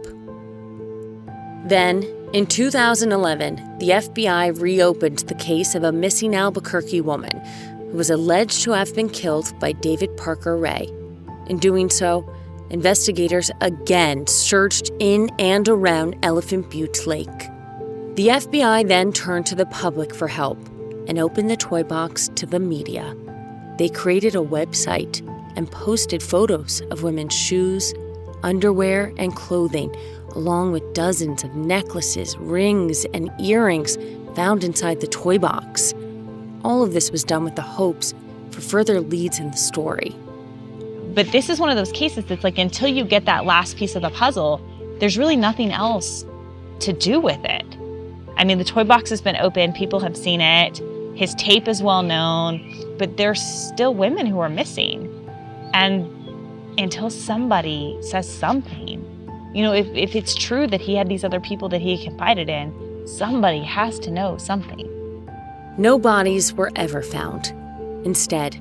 Then, in 2011, the FBI reopened the case of a missing Albuquerque woman who was alleged to have been killed by David Parker Ray. In doing so, investigators again searched in and around Elephant Butte Lake. The FBI then turned to the public for help and opened the toy box to the media. They created a website and posted photos of women's shoes, underwear, and clothing, along with dozens of necklaces, rings, and earrings found inside the toy box. All of this was done with the hopes for further leads in the story. But this is one of those cases that's like, until you get that last piece of the puzzle, there's really nothing else to do with it. I mean, the toy box has been open, people have seen it, his tape is well known, but there's still women who are missing. And until somebody says something, you know, if it's true that he had these other people that he confided in, somebody has to know something. No bodies were ever found. Instead,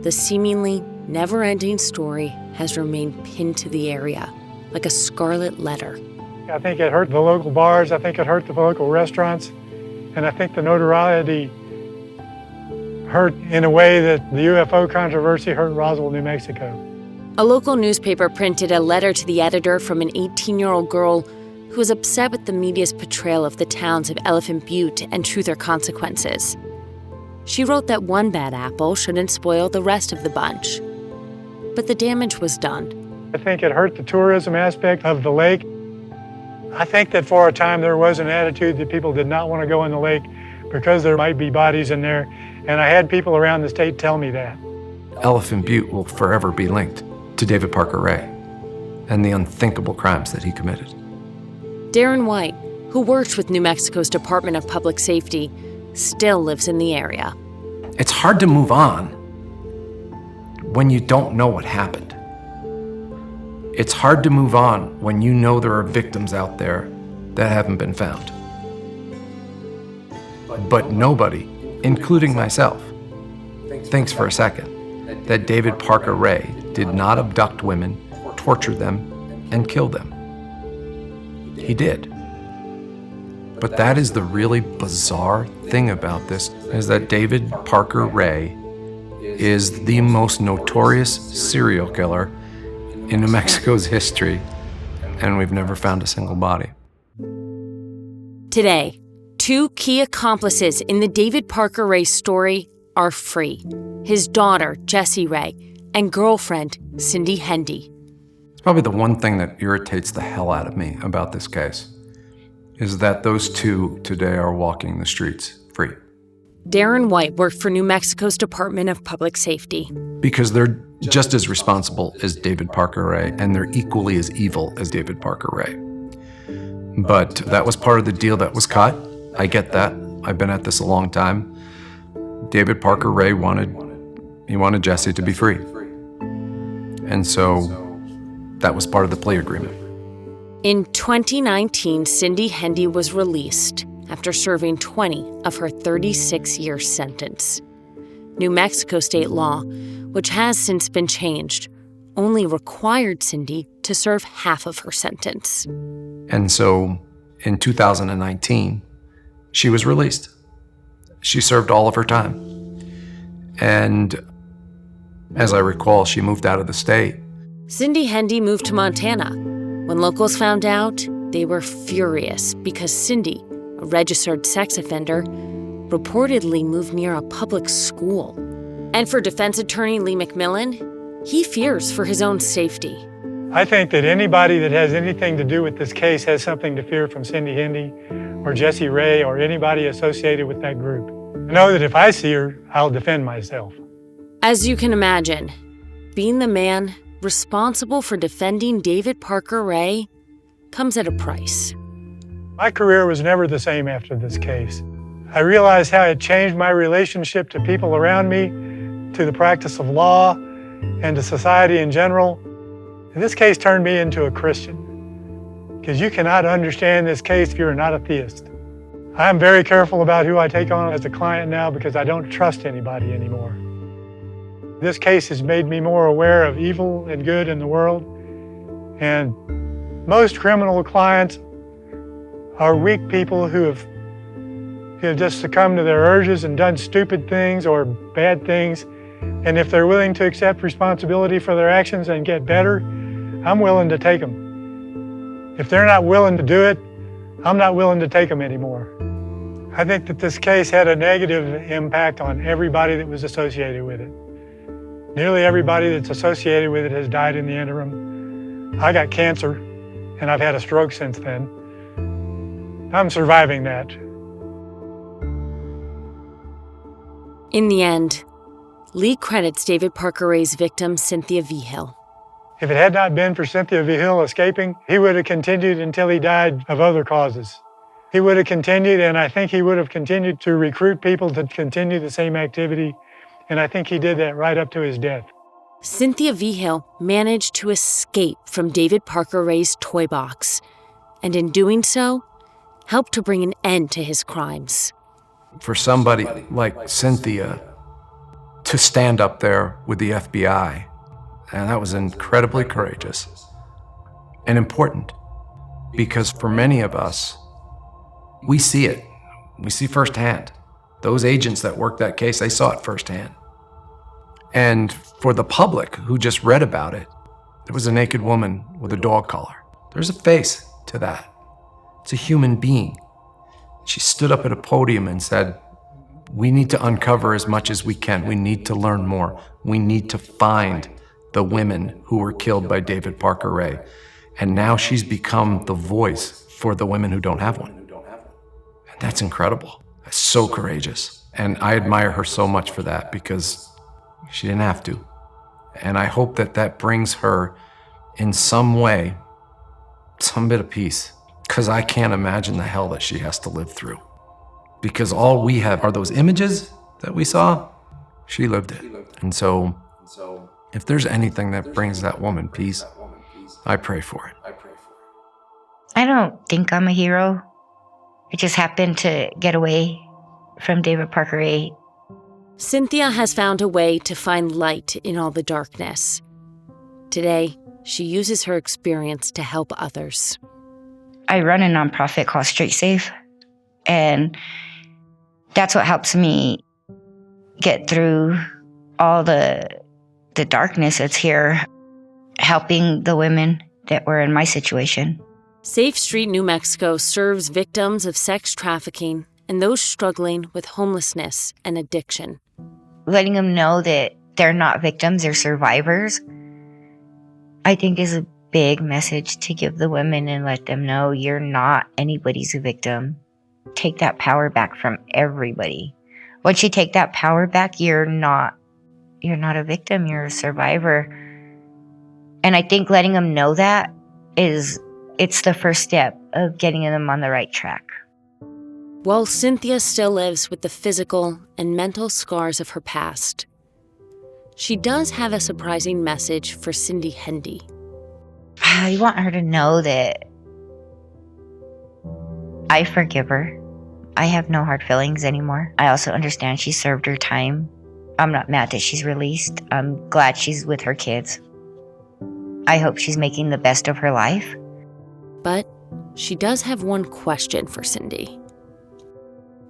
the seemingly never-ending story has remained pinned to the area, like a scarlet letter. I think it hurt the local bars, I think it hurt the local restaurants, and I think the notoriety hurt in a way that the UFO controversy hurt Roswell, New Mexico. A local newspaper printed a letter to the editor from an 18-year-old girl who was upset with the media's portrayal of the towns of Elephant Butte and Truth or Consequences. She wrote that one bad apple shouldn't spoil the rest of the bunch. But the damage was done. I think it hurt the tourism aspect of the lake. I think that for a time there was an attitude that people did not want to go in the lake because there might be bodies in there, and I had people around the state tell me that. Elephant Butte will forever be linked to David Parker Ray and the unthinkable crimes that he committed. Darren White, who worked with New Mexico's Department of Public Safety, still lives in the area. It's hard to move on when you don't know what happened. It's hard to move on when you know there are victims out there that haven't been found. But nobody, including myself, thinks for a second that David Parker Ray did not abduct women, torture them, and kill them. He did. But that is the really bizarre thing about this, is that David Parker Ray is the most notorious serial killer in New Mexico's history, and we've never found a single body. Today, two key accomplices in the David Parker Ray story are free: his daughter, Jessie Ray, and girlfriend, Cindy Hendy. It's probably the one thing that irritates the hell out of me about this case, is that those two today are walking the streets free. Darren White worked for New Mexico's Department of Public Safety. Because they're just as responsible as David Parker Ray, and they're equally as evil as David Parker Ray. But that was part of the deal that was cut. I get that. I've been at this a long time. David Parker Ray wanted He wanted Jesse to be free. And so that was part of the plea agreement. In 2019, Cindy Hendy was released after serving 20 of her 36-year sentence. New Mexico state law, which has since been changed, only required Cindy to serve half of her sentence. And so in 2019, she was released. She served all of her time. And as I recall, she moved out of the state. Cindy Hendy moved to Montana. When locals found out, they were furious because Cindy, a registered sex offender, reportedly moved near a public school. And for defense attorney Lee McMillian, he fears for his own safety. I think that anybody that has anything to do with this case has something to fear from Cindy Hendy or Jesse Ray or anybody associated with that group. I know that if I see her, I'll defend myself. As you can imagine, being the man responsible for defending David Parker Ray comes at a price. My career was never the same after this case. I realized how it changed my relationship to people around me, to the practice of law, and to society in general. And this case turned me into a Christian, because you cannot understand this case if you're not a theist. I'm very careful about who I take on as a client now because I don't trust anybody anymore. This case has made me more aware of evil and good in the world, and most criminal clients are weak people who have just succumbed to their urges and done stupid things or bad things. And if they're willing to accept responsibility for their actions and get better, I'm willing to take them. If they're not willing to do it, I'm not willing to take them anymore. I think that this case had a negative impact on everybody that was associated with it. Nearly everybody that's associated with it has died in the interim. I got cancer, and I've had a stroke since then. I'm surviving that. In the end, Lee credits David Parker Ray's victim, Cynthia Vigil. If it had not been for Cynthia Vigil escaping, he would have continued until he died of other causes. He would have continued, and I think he would have continued to recruit people to continue the same activity, and I think he did that right up to his death. Cynthia Vigil managed to escape from David Parker Ray's toy box, and in doing so, helped to bring an end to his crimes. For somebody like Cynthia to stand up there with the FBI, and that was incredibly courageous and important, because for many of us, we see it. We see firsthand. Those agents that worked that case, they saw it firsthand. And for the public who just read about it, there was a naked woman with a dog collar. There's a face to that. It's a human being. She stood up at a podium and said, we need to uncover as much as we can. We need to learn more. We need to find the women who were killed by David Parker Ray. And now she's become the voice for the women who don't have one. And that's incredible. That's so courageous. And I admire her so much for that because she didn't have to. And I hope that that brings her in some way, some bit of peace. Because I can't imagine the hell that she has to live through. Because all we have are those images that we saw. She lived it. And so, if there's anything that brings that woman peace, I pray for it. I don't think I'm a hero. I just happened to get away from David Parker Ray. Cynthia has found a way to find light in all the darkness. Today, she uses her experience to help others. I run a nonprofit called Straight Safe, and that's what helps me get through all the darkness that's here, helping the women that were in my situation. Safe Street New Mexico serves victims of sex trafficking and those struggling with homelessness and addiction. Letting them know that they're not victims, they're survivors, I think is a big message to give the women and let them know you're not anybody's a victim. Take that power back from everybody. Once you take that power back, you're not a victim, you're a survivor. And I think letting them know that it's the first step of getting them on the right track. While Cynthia still lives with the physical and mental scars of her past, she does have a surprising message for Cindy Hendy. I want her to know that I forgive her. I have no hard feelings anymore. I also understand she served her time. I'm not mad that she's released. I'm glad she's with her kids. I hope she's making the best of her life. But she does have one question for Cindy.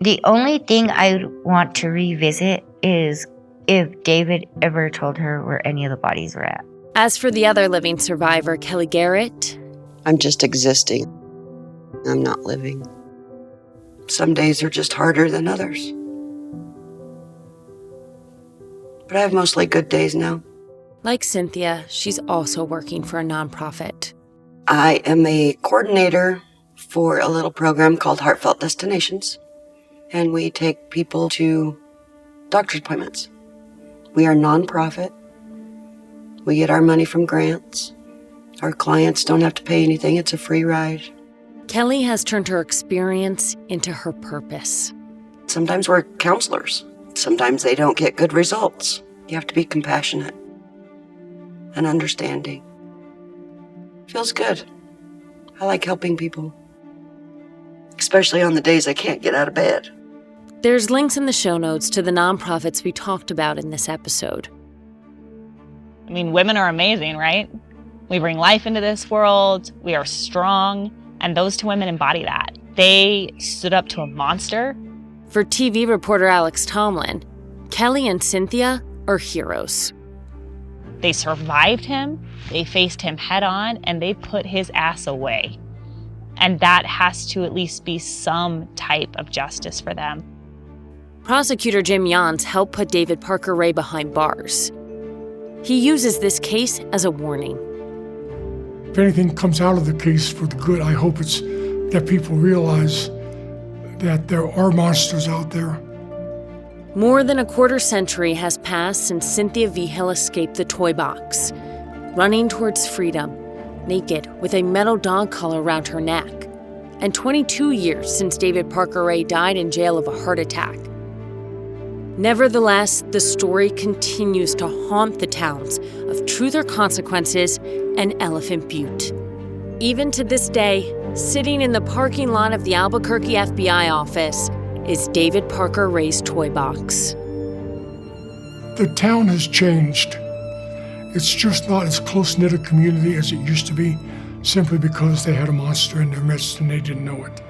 The only thing I want to revisit is if David ever told her where any of the bodies were at. As for the other living survivor, Kelly Garrett, I'm just existing. I'm not living. Some days are just harder than others. But I have mostly good days now. like Cynthia, she's also working for a nonprofit. I am a coordinator for a little program called Heartfelt Destinations, and we take people to doctor's appointments. We are nonprofit. We get our money from grants. Our clients don't have to pay anything. It's a free ride. Kelly has turned her experience into her purpose. Sometimes we're counselors. Sometimes they don't get good results. You have to be compassionate and understanding. Feels good. I like helping people, especially on the days I can't get out of bed. There's links in the show notes to the nonprofits we talked about in this episode. I mean, women are amazing, right? We bring life into this world, we are strong, and those two women embody that. They stood up to a monster. For TV reporter Alex Tomlin, Kelly and Cynthia are heroes. They survived him, they faced him head on, and they put his ass away. And that has to at least be some type of justice for them. Prosecutor Jim Yans helped put David Parker Ray behind bars. He uses this case as a warning. If anything comes out of the case for the good, I hope it's that people realize that there are monsters out there. More than a quarter century has passed since Cynthia Vigil escaped the toy box, running towards freedom, naked with a metal dog collar around her neck, and 22 years since David Parker Ray died in jail of a heart attack. Nevertheless, the story continues to haunt the towns of Truth or Consequences and Elephant Butte. Even to this day, sitting in the parking lot of the Albuquerque FBI office is David Parker Ray's toy box. The town has changed. It's just not as close-knit a community as it used to be, simply because they had a monster in their midst and they didn't know it.